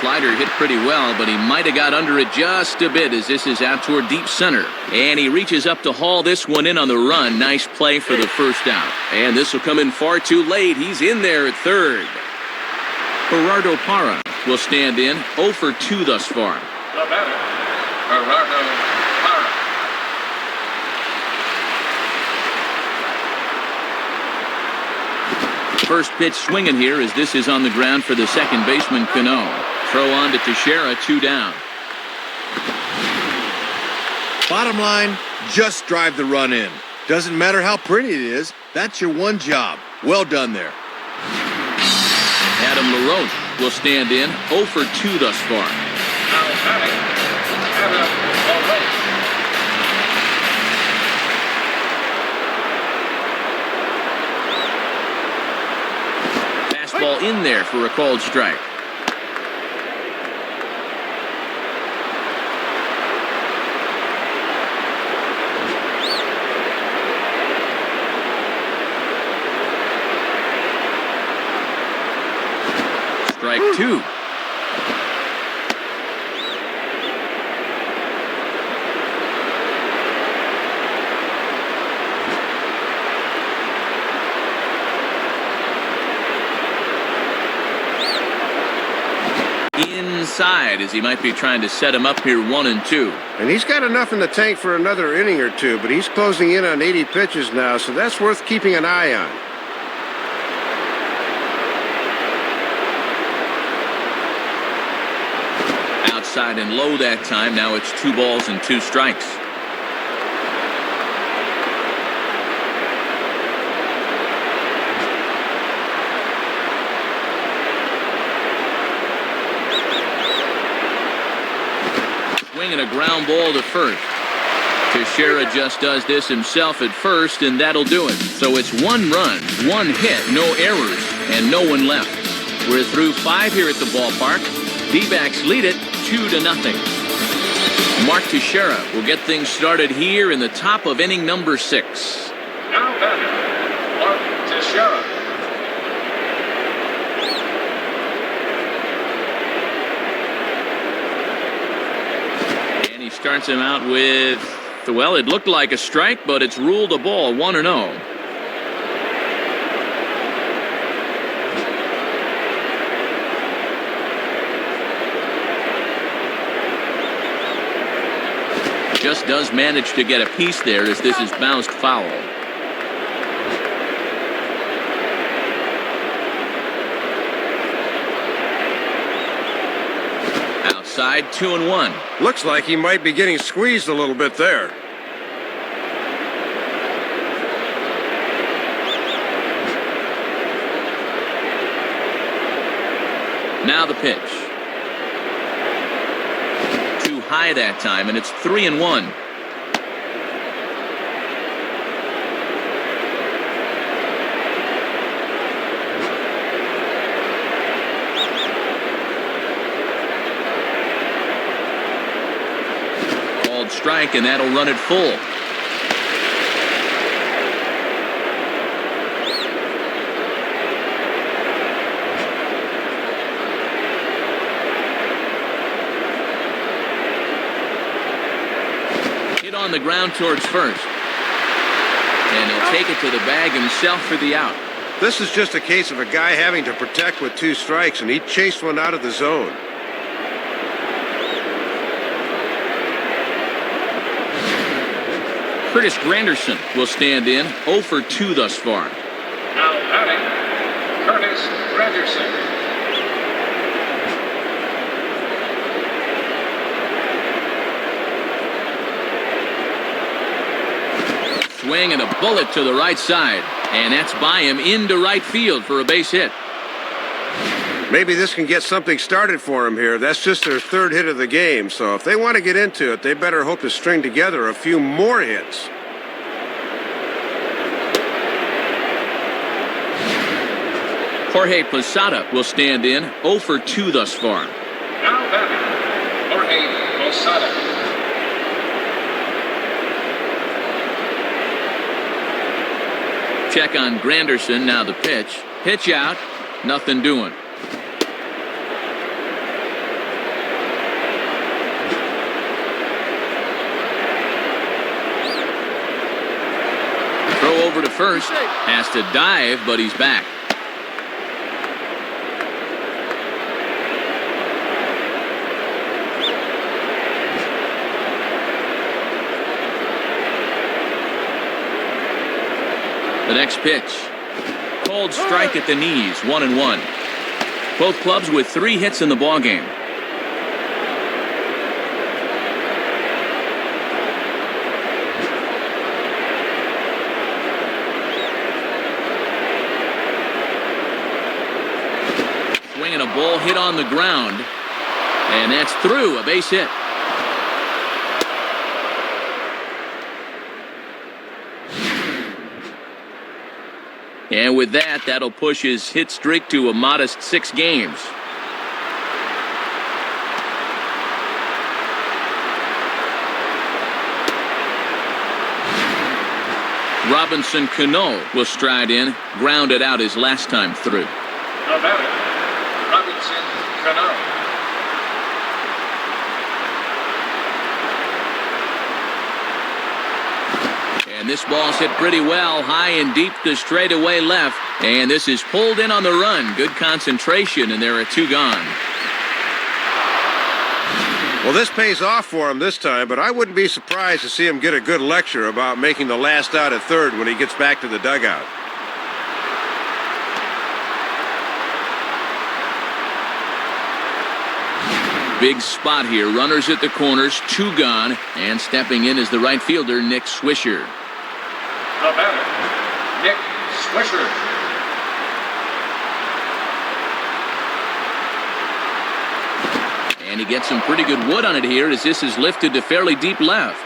Speaker 1: Slider hit pretty well, but he might have got under it just a bit as this is out toward deep center. And he reaches up to haul this one in on the run. Nice play for the first out. And this will come in far too late. He's in there at third. Gerardo Parra will stand in. 0 for 2 thus far.
Speaker 3: The batter, Gerardo Parra.
Speaker 1: First pitch swinging here as this is on the ground for the second baseman, Cano. Throw on to Teixeira, 2 down.
Speaker 2: Bottom line, just drive the run in. Doesn't matter how pretty it is, that's your one job. Well done there.
Speaker 1: Adam LaRoche will stand in. 0 for 2 thus far.
Speaker 3: Now batting, Adam LaRoche.
Speaker 1: Fastball in there for a called strike. Strike 2. Inside as he might be trying to set him up here 1-2.
Speaker 4: And he's got enough in the tank for another inning or 2, but he's closing in on 80 pitches now, so that's worth keeping an eye on.
Speaker 1: Outside and low that time. Now it's 2 balls and 2 strikes. Swinging a ground ball to first. Teixeira just does this himself at first, and that'll do it. So it's 1 run, 1 hit, no errors, and no one left. We're through 5 here at the ballpark. D-backs lead it 2-0. Mark Teixeira will get things started here in the top of inning number 6.
Speaker 3: Now batting, Mark Teixeira.
Speaker 1: And he starts him out with, well, it looked like a strike, but it's ruled a ball, 1-0. Just does manage to get a piece there as this is bounced foul. Outside, 2-1.
Speaker 4: Looks like he might be getting squeezed a little bit there.
Speaker 1: Now the pitch. Too high that time, and it's 3-1. Called strike, and that'll run it full. On the ground towards first, and he'll take it to the bag himself for the out.
Speaker 4: This is just a case of a guy having to protect with 2 strikes, and he chased one out of the zone.
Speaker 1: Curtis Granderson will stand in, 0 for 2 thus far.
Speaker 3: Now batting, Curtis Granderson.
Speaker 1: Swing and a bullet to the right side, and that's by him into right field for a base hit.
Speaker 4: Maybe this can get something started for him here. That's just their 3rd hit of the game, so if they want to get into it, they better hope to string together a few more hits.
Speaker 1: Jorge Posada will stand in, 0 for 2 thus far.
Speaker 3: Now batting, Jorge Posada.
Speaker 1: Check on Granderson, now the pitch. Pitch out, nothing doing. Throw over to first, has to dive, but he's back. The next pitch. Cold strike at the knees, 1-1. Both clubs with 3 hits in the ballgame. Swinging a ball hit on the ground, and that's through, a base hit. And with that, that'll push his hit streak to a modest 6 games. Robinson Cano will stride in, grounded out his last time through.
Speaker 3: The batter, Robinson Cano.
Speaker 1: And this ball's hit pretty well, high and deep to straightaway left. And this is pulled in on the run. Good concentration, and there are 2 gone.
Speaker 4: Well, this pays off for him this time, but I wouldn't be surprised to see him get a good lecture about making the last out at third when he gets back to the dugout.
Speaker 1: Big spot here. Runners at the corners, 2 gone. And stepping in is the right fielder, Nick Swisher.
Speaker 3: The batter, Nick Swisher.
Speaker 1: And he gets some pretty good wood on it here as this is lifted to fairly deep left.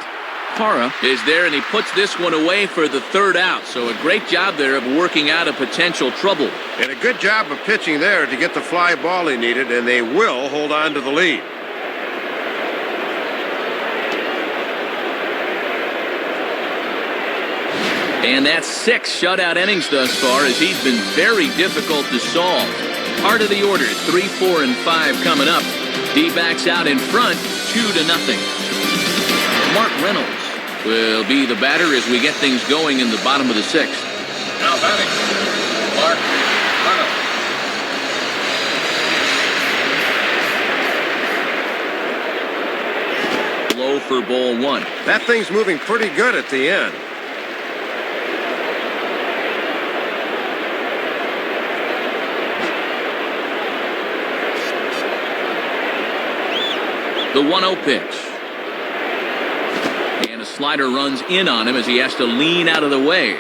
Speaker 1: Parra is there, and he puts this one away for the 3rd out. So a great job there of working out a potential trouble.
Speaker 4: And a good job of pitching there to get the fly ball he needed, and they will hold on to the lead.
Speaker 1: And that's 6 shutout innings thus far, as he's been very difficult to solve. Heart of the order, 3, 4, and 5 coming up. D-backs out in front, 2-0. Mark Reynolds will be the batter as we get things going in the bottom of the 6th.
Speaker 3: Now batting, Mark Reynolds.
Speaker 1: Low for ball 1.
Speaker 4: That thing's moving pretty good at the end.
Speaker 1: The 1-0 pitch. And a slider runs in on him as he has to lean out of the way.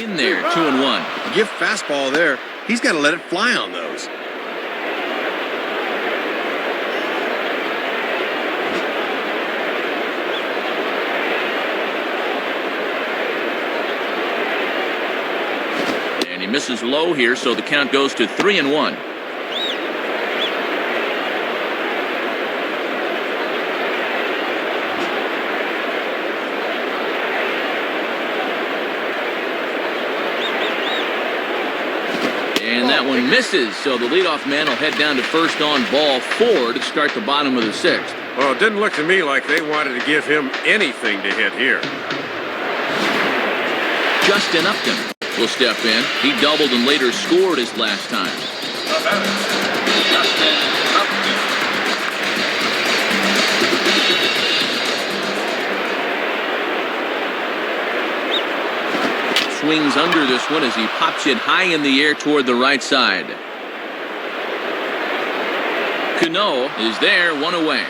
Speaker 1: In there, 2-1.
Speaker 2: Give fastball there. He's got to let it fly on those.
Speaker 1: He misses low here, so the count goes to 3-1. And that one misses, so the leadoff man will head down to first on ball 4 to start the bottom of the 6th.
Speaker 4: Well, it didn't look to me like they wanted to give him anything to hit here.
Speaker 1: Justin Upton will step in. He doubled and later scored his last time.
Speaker 3: The batter, Justin Upton.
Speaker 1: Swings under this one as he pops it high in the air toward the right side. Cano is there, 1 away.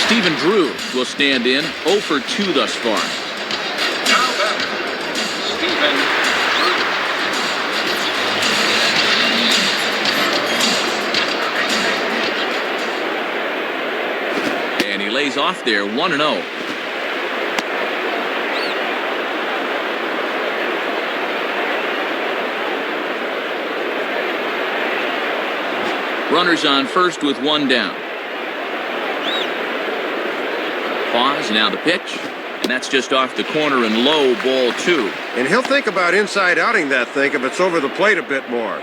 Speaker 1: Stephen Drew will stand in, 0 for 2 thus far.
Speaker 3: Now batting, Stephen Drew.
Speaker 1: And he lays off there, 1-0. Runners on first with 1 down. Pause, now the pitch. And that's just off the corner and low, ball 2.
Speaker 4: And he'll think about inside outing that thing if it's over the plate a bit more.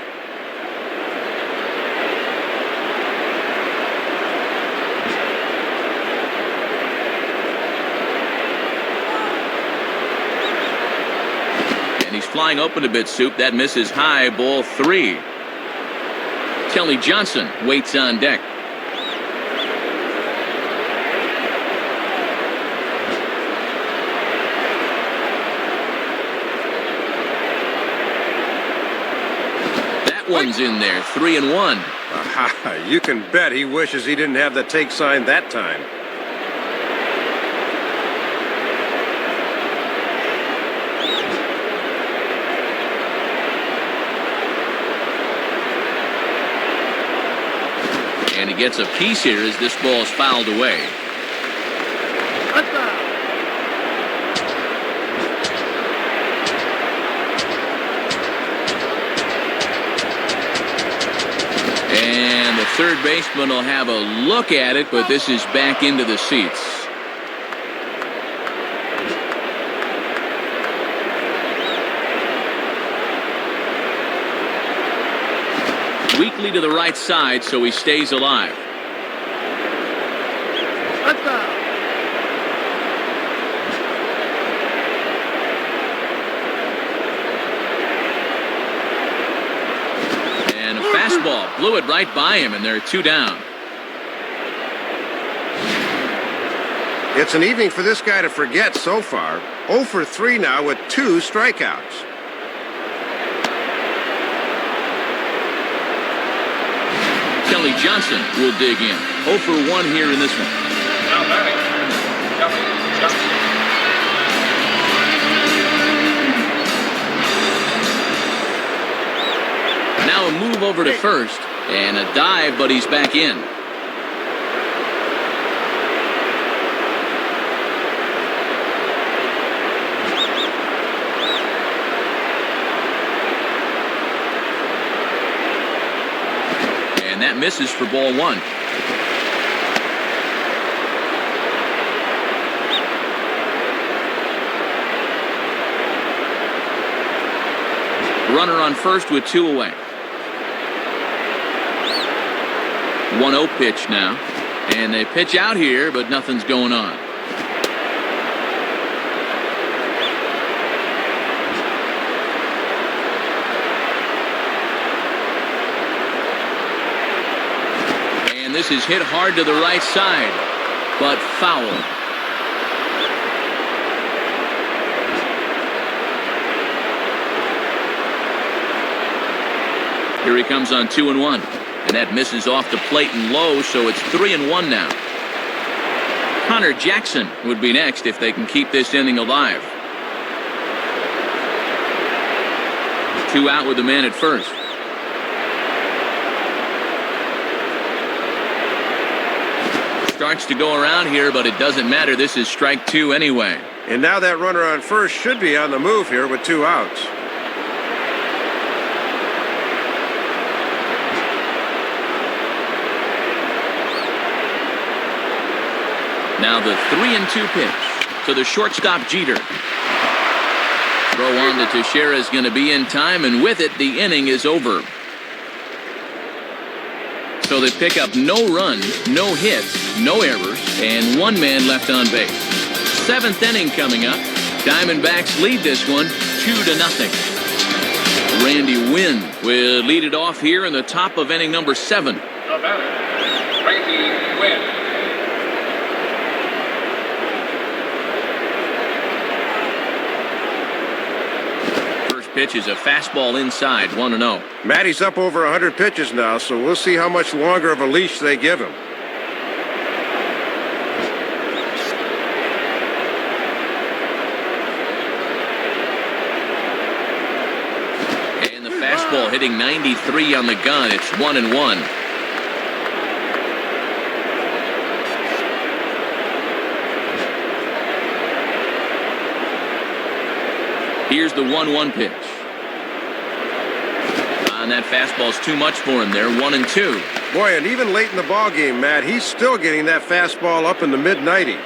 Speaker 1: And he's flying open a bit, Soup. That misses high, ball 3. Kelly Johnson waits on deck. That one's in there, 3-1.
Speaker 4: Aha, you can bet he wishes he didn't have the take sign that time.
Speaker 1: And he gets a piece here as this ball is fouled away. And the third baseman will have a look at it, but this is back into the seats. Weakly to the right side, so he stays alive. And a fastball blew it right by him, and they're 2 down.
Speaker 4: It's an evening for this guy to forget so far. 0 for 3 now with 2 strikeouts.
Speaker 1: Kelly Johnson will dig in. 0 for 1 here in this one.
Speaker 3: Now batting, Kelly Johnson.
Speaker 1: Now a move over to first, and a dive, but he's back in. that misses for ball one. Runner on first with 2 away. 1-0 pitch now. And they pitch out here, but nothing's going on. And this is hit hard to the right side, but foul. Here he comes on 2-1. And that misses off the plate and low, so it's 3-1 now. Connor Jackson would be next if they can keep this inning alive. 2 out with the man at first. Starts to go around here, but it doesn't matter. This is strike 2 anyway.
Speaker 4: And now that runner on first should be on the move here with 2 outs.
Speaker 1: Now the 3-2 pitch to the shortstop Jeter. Throw on to Teixeira is going to be in time, and with it, the inning is over. So they pick up no runs, no hits, no errors, and 1 man left on base. 7th inning coming up. Diamondbacks lead this one 2-0. Randy Wynn will lead it off here in the top of inning number 7.
Speaker 3: The batter, Randy Wynn.
Speaker 1: Pitch is a fastball inside, 1-0.
Speaker 4: Matty's up over 100 pitches now, so we'll see how much longer of a leash they give him.
Speaker 1: And the fastball hitting 93 on the gun. It's 1-1. Here's the 1-1 pitch. And that fastball's too much for him there. 1-2.
Speaker 4: Boy, and even late in the ball game, Matt, he's still getting that fastball up in the mid-90s.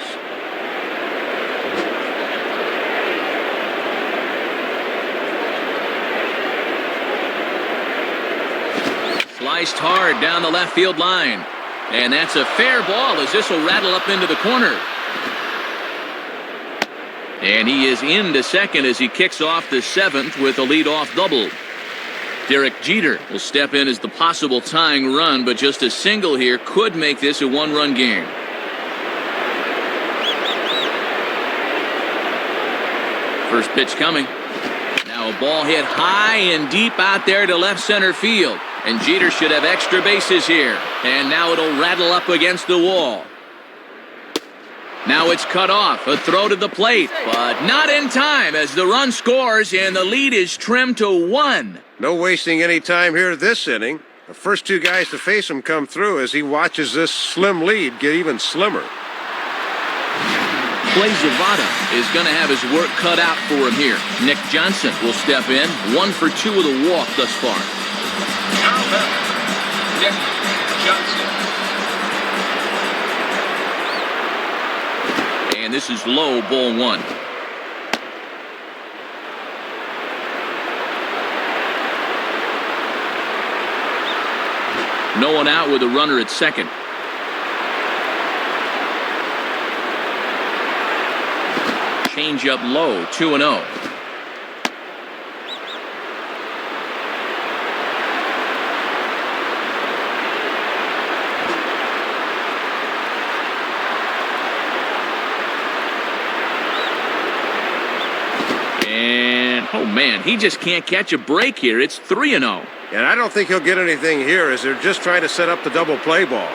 Speaker 1: Sliced hard down the left field line. And that's a fair ball as this will rattle up into the corner. And he is into second as he kicks off the 7th with a leadoff double. Derek Jeter will step in as the possible tying run, but just a single here could make this a 1-run game. First pitch coming. Now a ball hit high and deep out there to left center field. And Jeter should have extra bases here. And now it'll rattle up against the wall. Now it's cut off. A throw to the plate, but not in time as the run scores and the lead is trimmed to 1.
Speaker 4: No wasting any time here this inning. The first 2 guys to face him come through as he watches this slim lead get even slimmer.
Speaker 1: Clay Zavada is going to have his work cut out for him here. Nick Johnson will step in. 1 for 2 with a walk thus far.
Speaker 3: Now batter, Nick Johnson.
Speaker 1: And this is low, ball 1. No one out with a runner at second. Change up low, 2-0. And, oh man, he just can't catch a break here. It's 3-0.
Speaker 4: And I don't think he'll get anything here as they're just trying to set up the double play ball.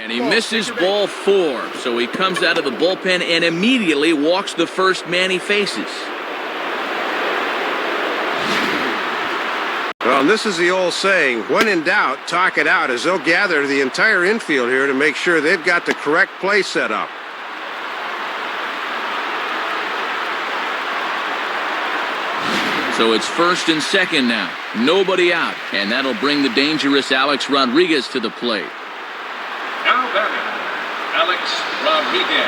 Speaker 1: And he misses ball 4, so he comes out of the bullpen and immediately walks the first man he faces.
Speaker 4: Well, and this is the old saying, when in doubt, talk it out, as they'll gather the entire infield here to make sure they've got the correct play set up.
Speaker 1: So it's first and second now. Nobody out. And that'll bring the dangerous Alex Rodriguez to the plate.
Speaker 3: Now batting, Alex Rodriguez.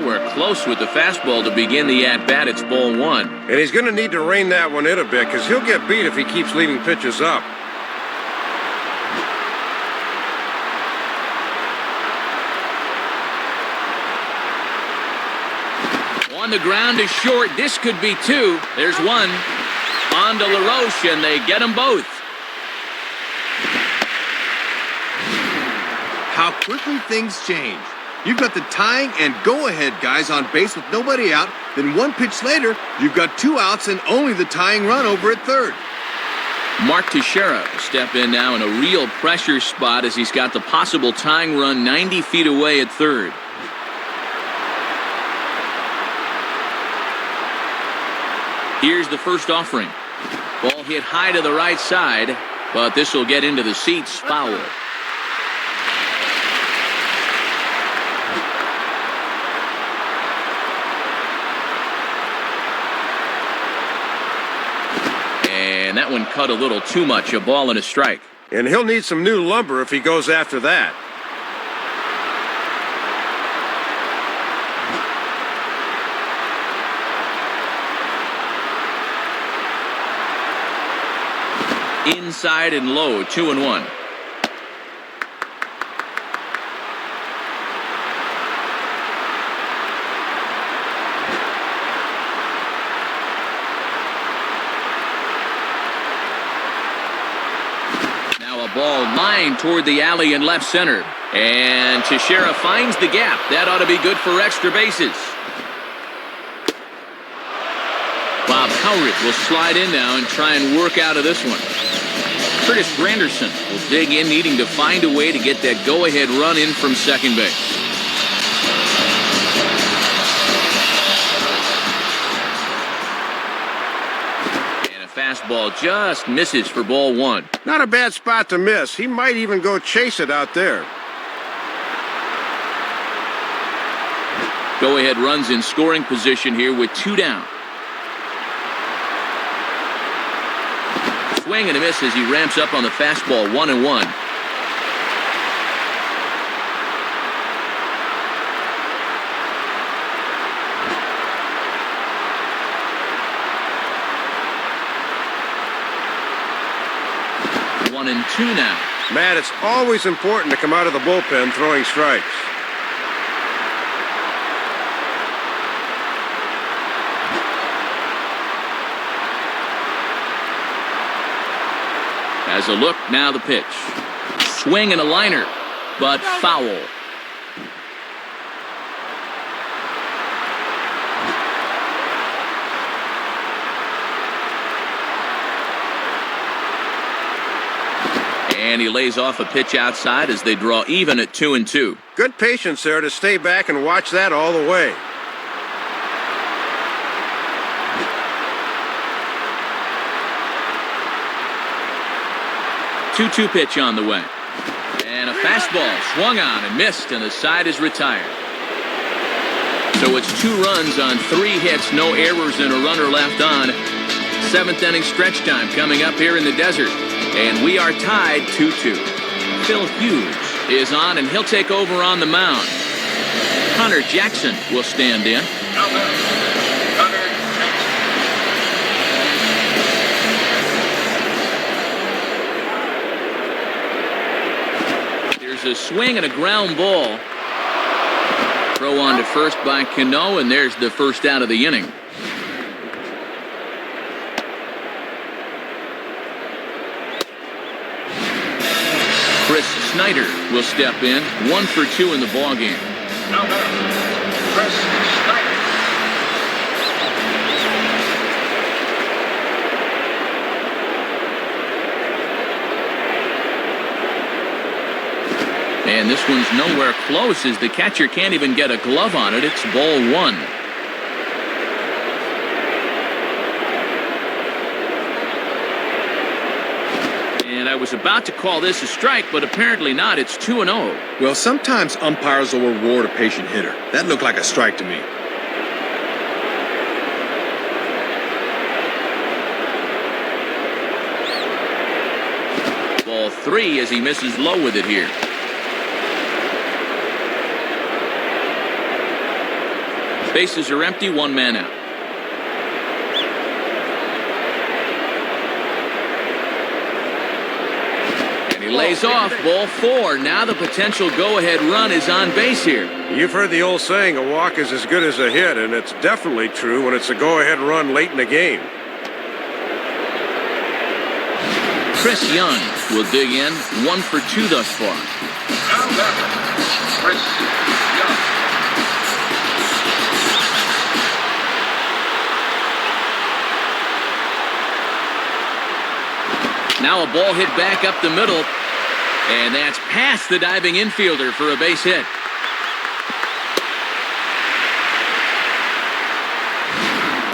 Speaker 1: Nowhere close with the fastball to begin the at-bat. It's ball one.
Speaker 4: And he's going to need to rein that one in a bit because he'll get beat if he keeps leaving pitches up.
Speaker 1: On the ground is short. This could be two. There's one. On to LaRoche, and they get them both.
Speaker 2: How quickly things change. You've got the tying and go-ahead guys on base with nobody out. Then one pitch later, you've got 2 outs and only the tying run over at third.
Speaker 1: Mark Teixeira will step in now in a real pressure spot as he's got the possible tying run 90 feet away at third. Here's the first offering. Ball hit high to the right side, but this will get into the seats foul. And that one cut a little too much, a ball and a strike.
Speaker 4: And he'll need some new lumber if he goes after that.
Speaker 1: Inside and low, 2-1. Now a ball lined toward the alley in left center. And Teixeira finds the gap. That ought to be good for extra bases. Bob Howrick will slide in now and try and work out of this one. Curtis Granderson will dig in, needing to find a way to get that go-ahead run in from second base. And a fastball just misses for ball one.
Speaker 4: Not a bad spot to miss. He might even go chase it out there.
Speaker 1: Go-ahead runs in scoring position here with 2 down. Swing and a miss as he ramps up on the fastball, 1-1. One and two now.
Speaker 4: Matt, it's always important to come out of the bullpen throwing strikes.
Speaker 1: As a look, now the pitch. Swing and a liner, but foul. And he lays off a pitch outside as they draw even at 2-2.
Speaker 4: Good patience there to stay back and watch that all the way.
Speaker 1: 2-2 pitch on the way. And a fastball swung on and missed, and the side is retired. So it's 2 runs on 3 hits, no errors, and a runner left on. 7th inning stretch time coming up here in the desert. And we are tied 2-2. Phil Hughes is on, and he'll take over on the mound. Hunter Jackson will stand in. A swing and a ground ball. Throw on to first by Cano, and there's the first out of the inning. Chris Snyder will step in, 1 for 2 in the ballgame.
Speaker 3: Chris Snyder.
Speaker 1: And this one's nowhere close as the catcher can't even get a glove on it. It's ball 1. And I was about to call this a strike, but apparently not. It's 2-0.
Speaker 2: Well, sometimes umpires will reward a patient hitter. That looked like a strike to me.
Speaker 1: Ball 3 as he misses low with it here. Bases are empty, one man out. And he lays off, ball 4. Now the potential go-ahead run is on base here.
Speaker 4: You've heard the old saying, a walk is as good as a hit, and it's definitely true when it's a go-ahead run late in the game.
Speaker 1: Chris Young will dig in, 1 for 2 thus far.
Speaker 3: Now batting, Chris Young.
Speaker 1: Now a ball hit back up the middle, and that's past the diving infielder for a base hit.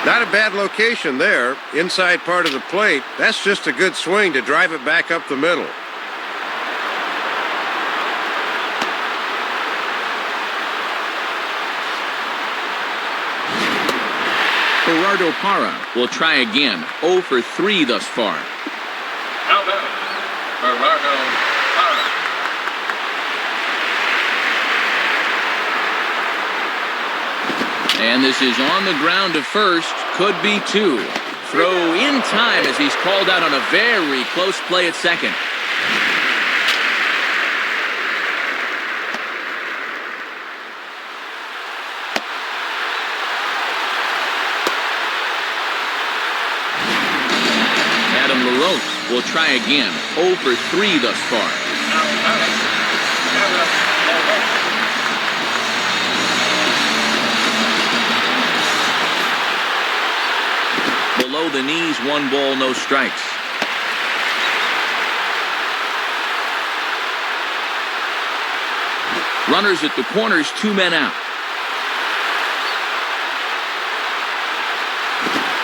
Speaker 4: Not a bad location there, inside part of the plate. That's just a good swing to drive it back up the middle.
Speaker 1: Gerardo Parra will try again, 0 for 3 thus far.
Speaker 3: Now batting, Gerardo Parra.
Speaker 1: And this is on the ground to first, could be 2. Throw in time as he's called out on a very close play at second. Will try again, 0 for 3 thus far.
Speaker 3: Now batting, Adam LaRoche.
Speaker 1: Below the knees, 1 ball, no strikes. Runners at the corners, 2 men out.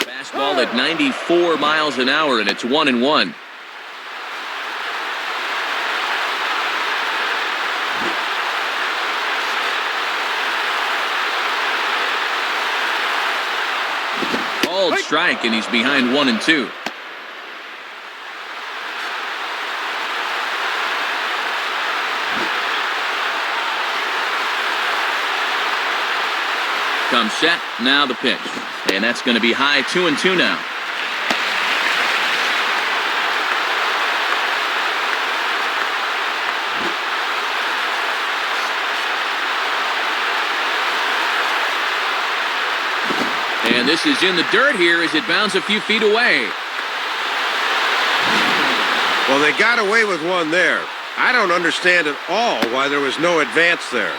Speaker 1: Fastball at 94 miles an hour, and it's 1-1. Called strike, and he's behind 1-2. Comes set, now the pitch. And that's going to be high, 2-2 now. And this is in the dirt here as it bounds a few feet away.
Speaker 4: Well, they got away with one there. I don't understand at all why there was no advance there.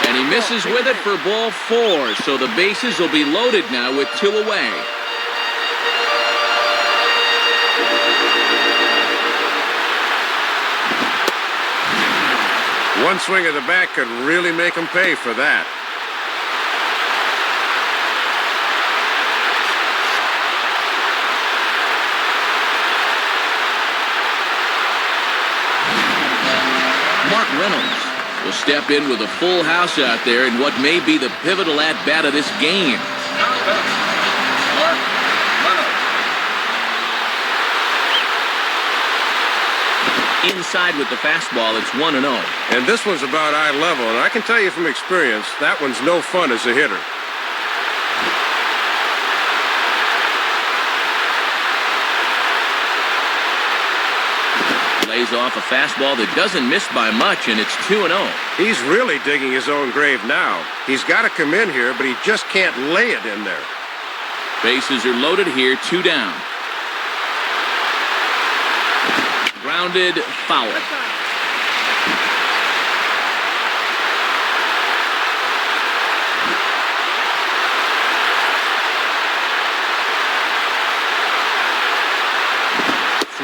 Speaker 1: And he misses with it for ball 4, so the bases will be loaded now with 2 away.
Speaker 4: One swing of the bat could really make them pay for that.
Speaker 1: Mark Reynolds will step in with a full house out there in what may be the pivotal at-bat of this game.
Speaker 3: Now batting, Mark Reynolds.
Speaker 1: Inside with the fastball, it's 1-0.
Speaker 4: And this one's about eye level, and I can tell you from experience, that one's no fun as a hitter.
Speaker 1: Lays off a fastball that doesn't miss by much, and it's 2-0.
Speaker 4: He's really digging his own grave now. He's got to come in here, but he just can't lay it in there.
Speaker 1: Bases are loaded here, 2 down. Grounded, foul.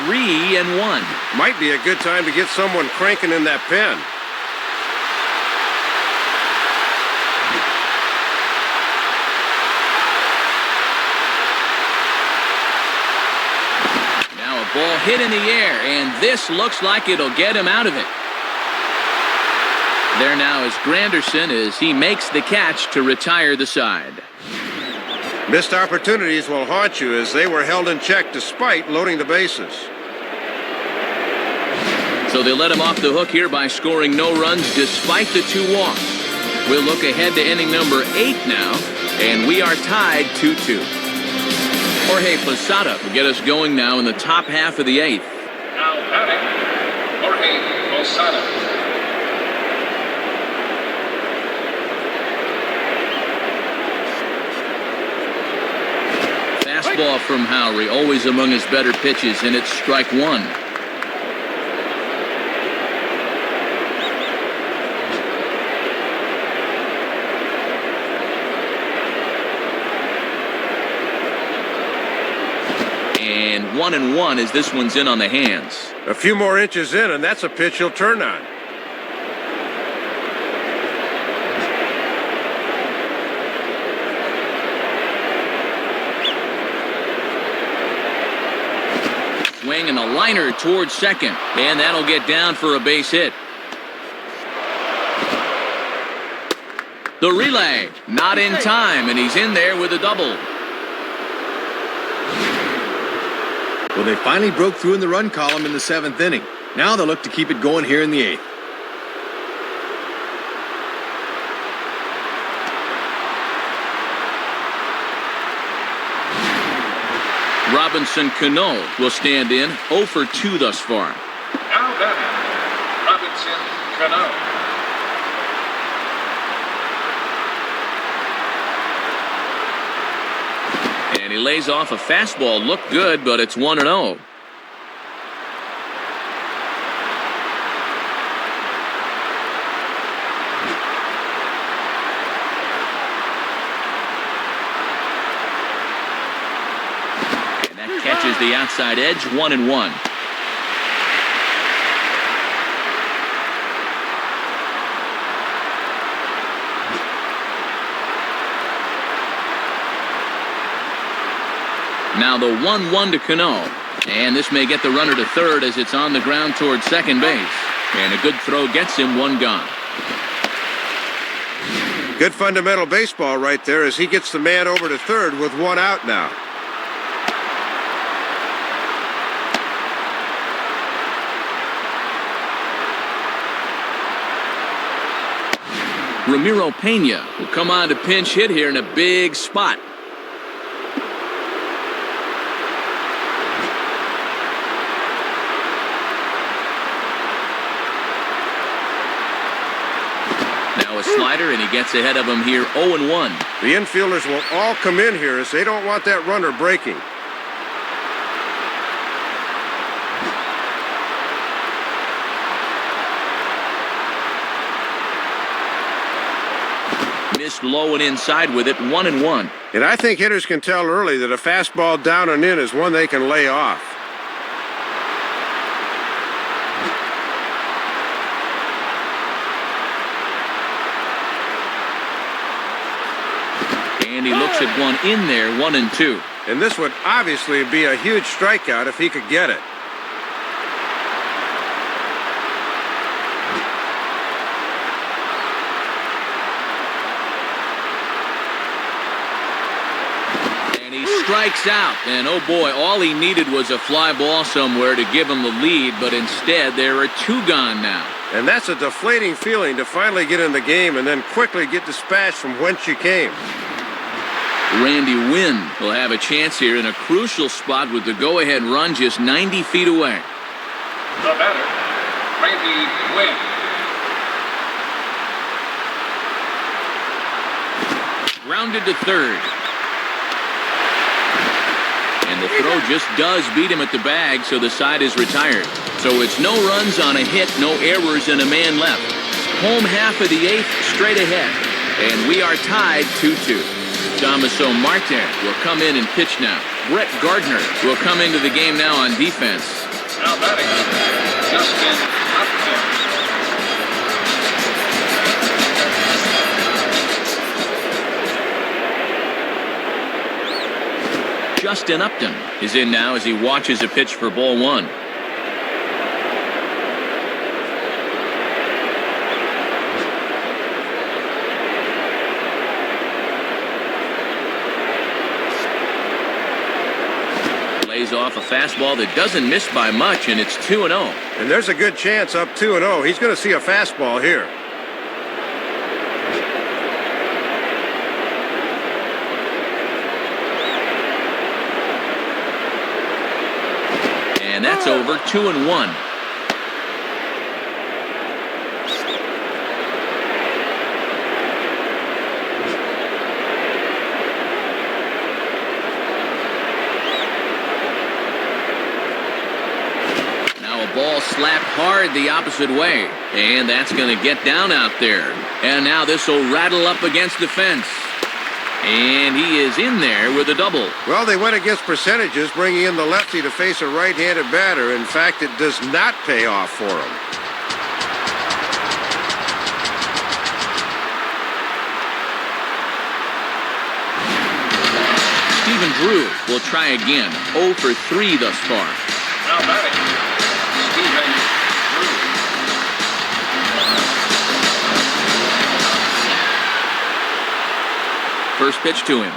Speaker 1: 3-1.
Speaker 4: Might be a good time to get someone cranking in that pen.
Speaker 1: Now a ball hit in the air, and this looks like it'll get him out of it. There now is Granderson as he makes the catch to retire the side.
Speaker 4: Missed opportunities will haunt you as they were held in check despite loading the bases.
Speaker 1: So they let him off the hook here by scoring no runs despite the 2 walks. We'll look ahead to inning number 8 now, and we are tied 2-2. Jorge Posada will get us going now in the top half of the 8th.
Speaker 3: Now batting, Jorge Posada.
Speaker 1: Fastball from Howry, always among his better pitches, and it's strike 1. And 1-1 as this one's in on the hands.
Speaker 4: A few more inches in, and that's a pitch he'll turn on.
Speaker 1: Swing and a liner towards second, and that'll get down for a base hit. The relay, not in time, and he's in there with a double.
Speaker 2: Well, they finally broke through in the run column in the 7th inning. Now they'll look to keep it going here in the 8th.
Speaker 1: Robinson Cano will stand in, 0 for 2 thus far.
Speaker 3: Now batting, Robinson Cano.
Speaker 1: And he lays off a fastball. Looked good, but it's 1-0. Catches the outside edge, 1-1. Now the 1-1 to Cano. And this may get the runner to third as it's on the ground towards second base. And a good throw gets him 1 gone.
Speaker 4: Good fundamental baseball right there as he gets the man over to third with 1 out now.
Speaker 1: Ramiro Pena will come on to pinch hit here in a big spot. Now a slider, and he gets ahead of him here, 0-1.
Speaker 4: The infielders will all come in here as they don't want that runner breaking.
Speaker 1: Missed low and inside with it, 1-1.
Speaker 4: And I think hitters can tell early that a fastball down and in is one they can lay off.
Speaker 1: And he looks at one in there, 1-2.
Speaker 4: And this would obviously be a huge strikeout if he could get it.
Speaker 1: Strikes out, and oh boy, all he needed was a fly ball somewhere to give him the lead, but instead there are 2 gone now.
Speaker 4: And that's a deflating feeling to finally get in the game and then quickly get dispatched from whence you came.
Speaker 1: Randy Wynn will have a chance here in a crucial spot with the go-ahead run just 90 feet away.
Speaker 3: The batter, Randy Wynn.
Speaker 1: Grounded to third. And the throw just does beat him at the bag, so the side is retired. So it's no runs on a hit, no errors, and a man left. Home half of the 8th, straight ahead. And we are tied 2-2. Damaso Marte will come in and pitch now. Brett Gardner will come into the game now on defense.
Speaker 3: Now batting, Justin Upton.
Speaker 1: Justin Upton is in now as he watches a pitch for ball one. Lays off a fastball that doesn't miss by much, and it's 2-0.
Speaker 4: And there's a good chance up 2-0. He's going to see a fastball here.
Speaker 1: And that's over. 2-1. Now a ball slapped hard the opposite way, and that's going to get down out there. And now this will rattle up against the fence. And he is in there with a double.
Speaker 4: Well, they went against percentages, bringing in the lefty to face a right-handed batter. In fact, it does not pay off for him.
Speaker 1: Stephen Drew will try again. 0 for 3 thus far.
Speaker 3: Now batting, Stephen Drew.
Speaker 1: First pitch to him.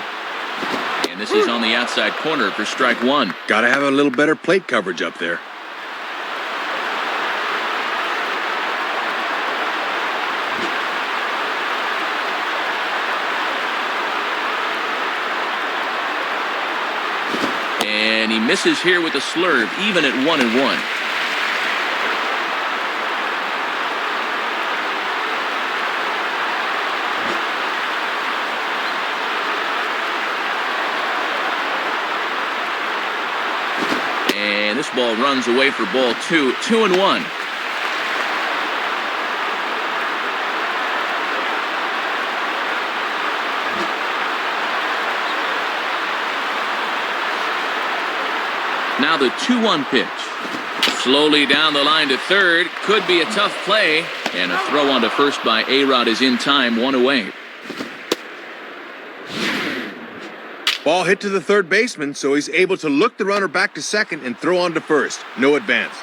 Speaker 1: And this is on the outside corner for strike one.
Speaker 2: Gotta have a little better plate coverage up there.
Speaker 1: And he misses here with a slurve, even at 1-1. And this ball runs away for ball two. 2-1. Now the 2-1 pitch. Slowly down the line to third. Could be a tough play. And a throw on to first by A-Rod is in time. 1 away.
Speaker 2: Ball hit to the third baseman, so he's able to look the runner back to second and throw on to first. No advance.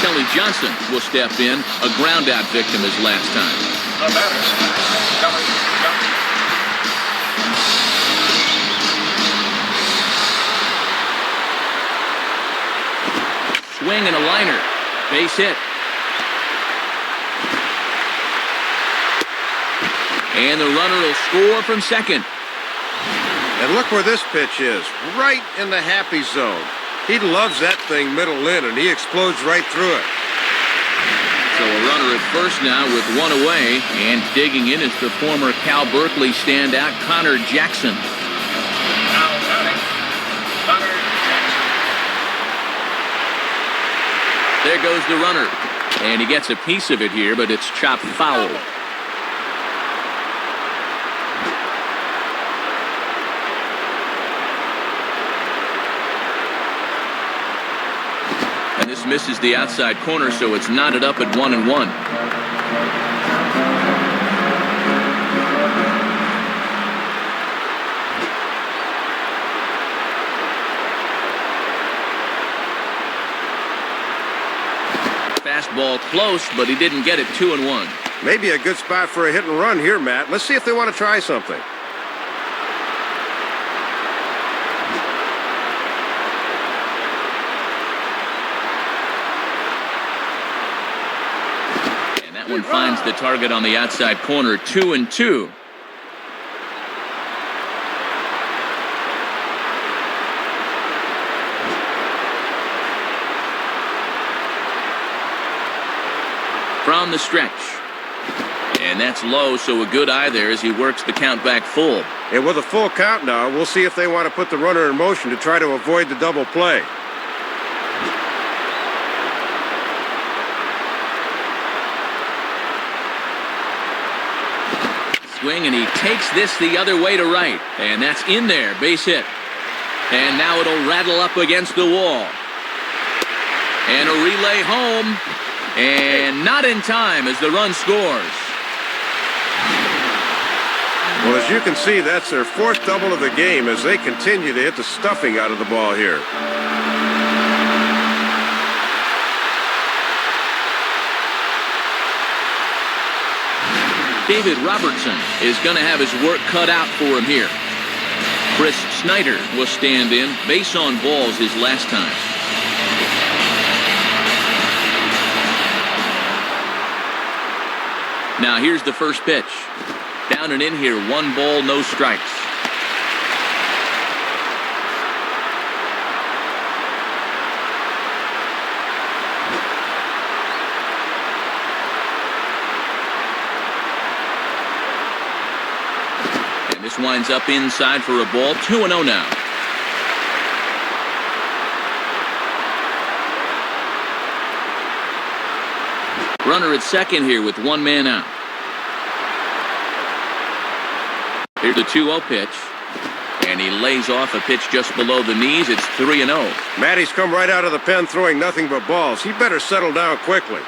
Speaker 1: Kelly Johnson will step in. A ground-out victim his last time.
Speaker 3: The batter, Kelly Johnson.
Speaker 1: Swing and a liner. Base hit. And the runner will score from second.
Speaker 4: And look where this pitch is, right in the happy zone. He loves that thing middle in, and he explodes right through it.
Speaker 1: So a runner at first now with 1 away, and digging in is the former Cal Berkeley standout, Connor Jackson.
Speaker 3: Now batting, Connor Jackson.
Speaker 1: There goes the runner. And he gets a piece of it here, but it's chopped foul. And this misses the outside corner, so it's knotted up at 1-1. Fastball close, but he didn't get it. 2-1.
Speaker 4: Maybe a good spot for a hit and run here, Matt. Let's see if they want to try something.
Speaker 1: One finds the target on the outside corner. 2-2. From the stretch. And that's low, so a good eye there as he works the count back full.
Speaker 4: And with a full count now, we'll see if they want to put the runner in motion to try to avoid the double play.
Speaker 1: Swing, and he takes this the other way to right. And that's in there. Base hit. And now it'll rattle up against the wall. And a relay home. And not in time as the run scores.
Speaker 4: Well, as you can see, that's their fourth double of the game as they continue to hit the stuffing out of the ball here.
Speaker 1: David Robertson is going to have his work cut out for him here. Chris Snyder will stand in. Base on balls his last time. Now here's the first pitch. Down and in here, 1 ball, no strikes. And this winds up inside for a ball, 2-0 now. Runner at second here with 1 man out. Here's the 2-0 pitch. And he lays off a pitch just below the knees. It's 3-0.
Speaker 4: Matty's come right out of the pen throwing nothing but balls. He better settle down quickly.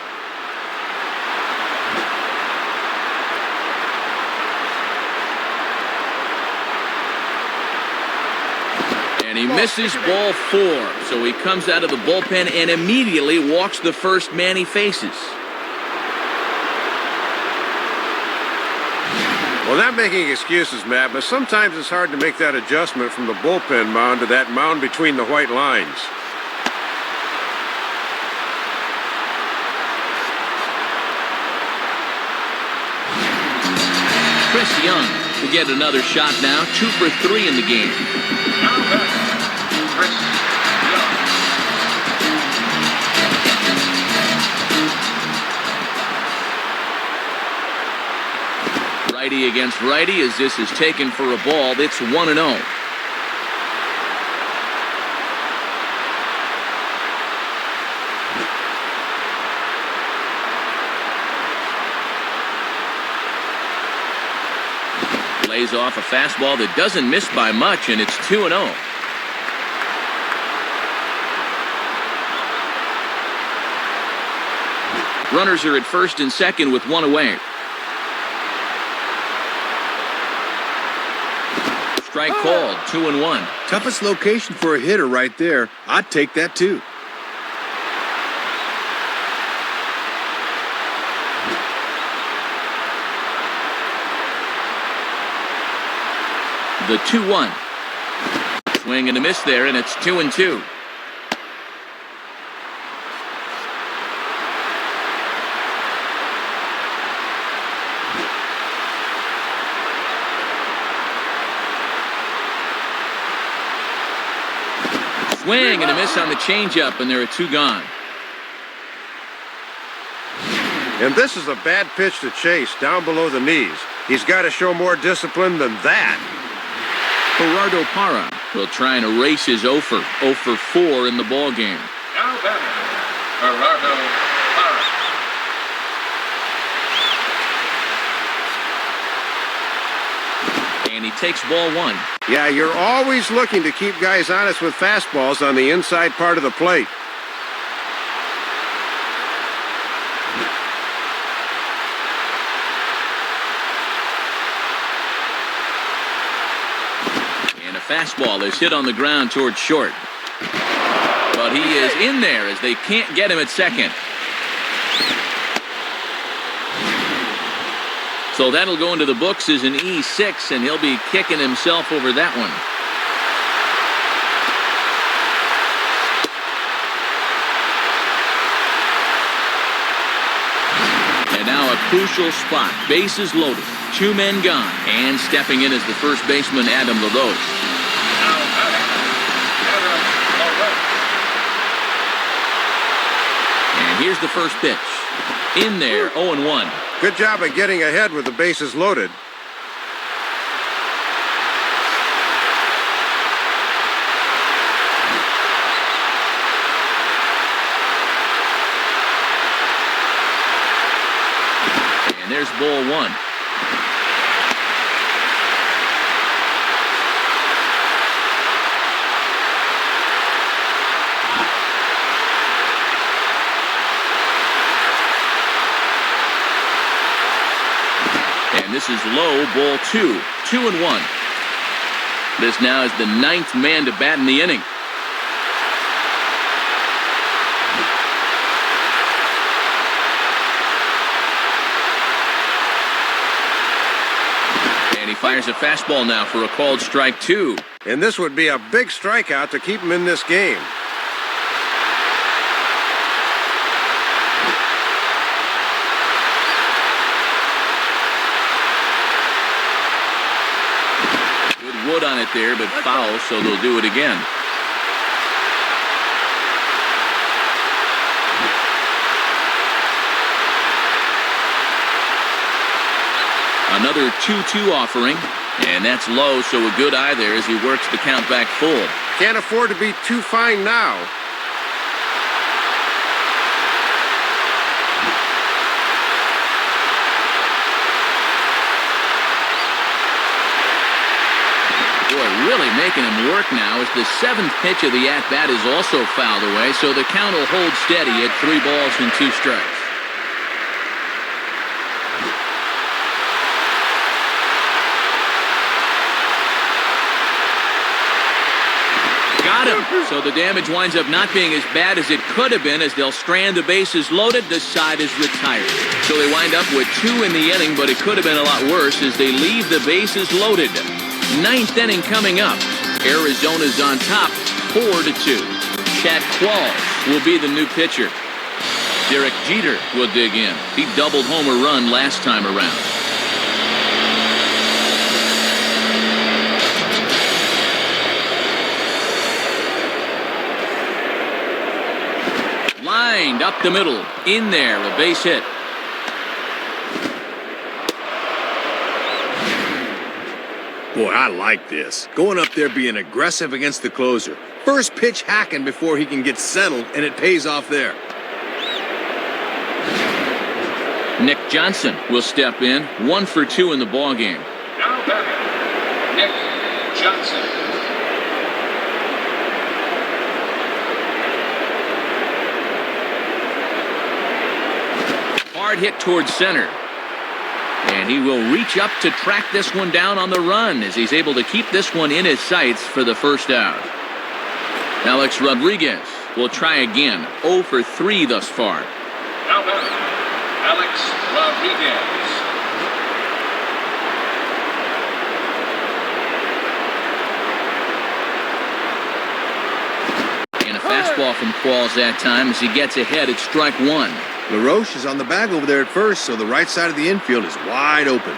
Speaker 1: And he misses ball 4. So he comes out of the bullpen and immediately walks the first man he faces.
Speaker 4: Well, not making excuses, Matt, but sometimes it's hard to make that adjustment from the bullpen mound to that mound between the white lines.
Speaker 1: Chris Young will get another shot now. 2 for 3 in the game.
Speaker 3: Now batting, Chris Young.
Speaker 1: Righty against righty as this is taken for a ball. It's 1-0. Lays off a fastball that doesn't miss by much, and it's 2-0. Runners are at first and second with 1 away. Strike called, 2-1.
Speaker 2: Toughest location for a hitter right there. I'd take that too.
Speaker 1: The 2-1. Swing and a miss there, and it's 2-2. Swing and a miss on the changeup, and there are 2 gone.
Speaker 4: And this is a bad pitch to chase down below the knees. He's got to show more discipline than that.
Speaker 1: Gerardo Parra will try and erase his 0 for 4 in the ball game.
Speaker 3: Now batting, Gerardo Parra.
Speaker 1: And he takes ball 1.
Speaker 4: Yeah, you're always looking to keep guys honest with fastballs on the inside part of the plate.
Speaker 1: And a fastball is hit on the ground towards short. But he is in there as they can't get him at second. So that'll go into the books as an E6, and he'll be kicking himself over that one. And now a crucial spot. Bases loaded. 2 men gone. And stepping in is the first baseman, Adam LaRose.
Speaker 3: Now batting, Adam LaRose.
Speaker 1: And here's the first pitch. In there, 0-1.
Speaker 4: Good job of getting ahead with the bases loaded.
Speaker 1: And there's ball 1. is low, ball 2. 2-1. This now is the 9th man to bat in the inning. And he fires a fastball now for a called strike 2.
Speaker 4: And this would be a big strikeout to keep him in this game.
Speaker 1: Good wood on it there, but foul, so they'll do it again. Another 2-2 offering, and that's low, so a good eye there as he works the count back full.
Speaker 4: Can't afford to be too fine now.
Speaker 1: Boy, really making him work now as the 7th pitch of the at-bat is also fouled away, so the count will hold steady at 3 balls and 2 strikes. Got him. So the damage winds up not being as bad as it could have been as they'll strand the bases loaded. The side is retired. So they wind up with 2 in the inning, but it could have been a lot worse as they leave the bases loaded. 9th inning coming up. Arizona's on top, 4-2. Chad Qualls will be the new pitcher. Derek Jeter will dig in. He doubled home a run last time around. Lined up the middle. In there, a base hit.
Speaker 2: Boy, I like this. Going up there being aggressive against the closer. First pitch hacking before he can get settled, and it pays off there.
Speaker 1: Nick Johnson will step in. 1 for 2 in the ballgame.
Speaker 3: Now batting, Nick Johnson.
Speaker 1: Hard hit towards center. And he will reach up to track this one down on the run as he's able to keep this one in his sights for the first out. Alex Rodriguez will try again. 0 for 3 thus far.
Speaker 3: Now batting, Alex Rodriguez.
Speaker 1: And a fastball from Qualls that time as he gets ahead at strike 1.
Speaker 2: LaRoche is on the bag over there at first, so the right side of the infield is wide open.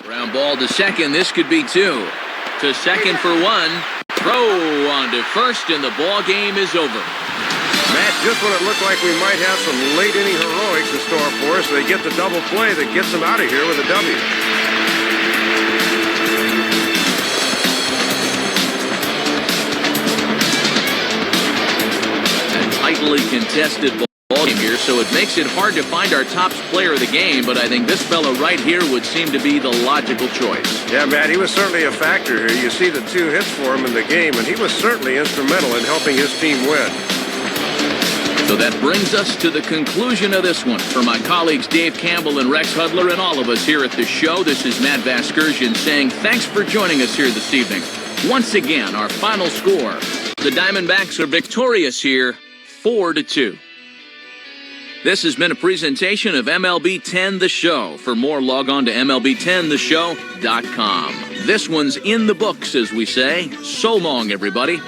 Speaker 1: Ground ball to second. This could be 2. To second for 1. Throw on to first, and the ball game is over.
Speaker 4: Matt, just when it looked like we might have some late inning heroics in store for us, they get the double play that gets them out of here with a W.
Speaker 1: Tightly contested ball game here, so it makes it hard to find our top player of the game, but I think this fellow right here would seem to be the logical choice.
Speaker 4: Yeah, Matt, he was certainly a factor here. You see the 2 hits for him in the game, and he was certainly instrumental in helping his team win.
Speaker 1: So that brings us to the conclusion of this one. For my colleagues Dave Campbell and Rex Hudler and all of us here at the show, this is Matt Vasgersian saying thanks for joining us here this evening. Once again, our final score. The Diamondbacks are victorious here, 4-2. This has been a presentation of MLB 10 The Show. For more, log on to MLB10theshow.com. This one's in the books, as we say. So long, everybody.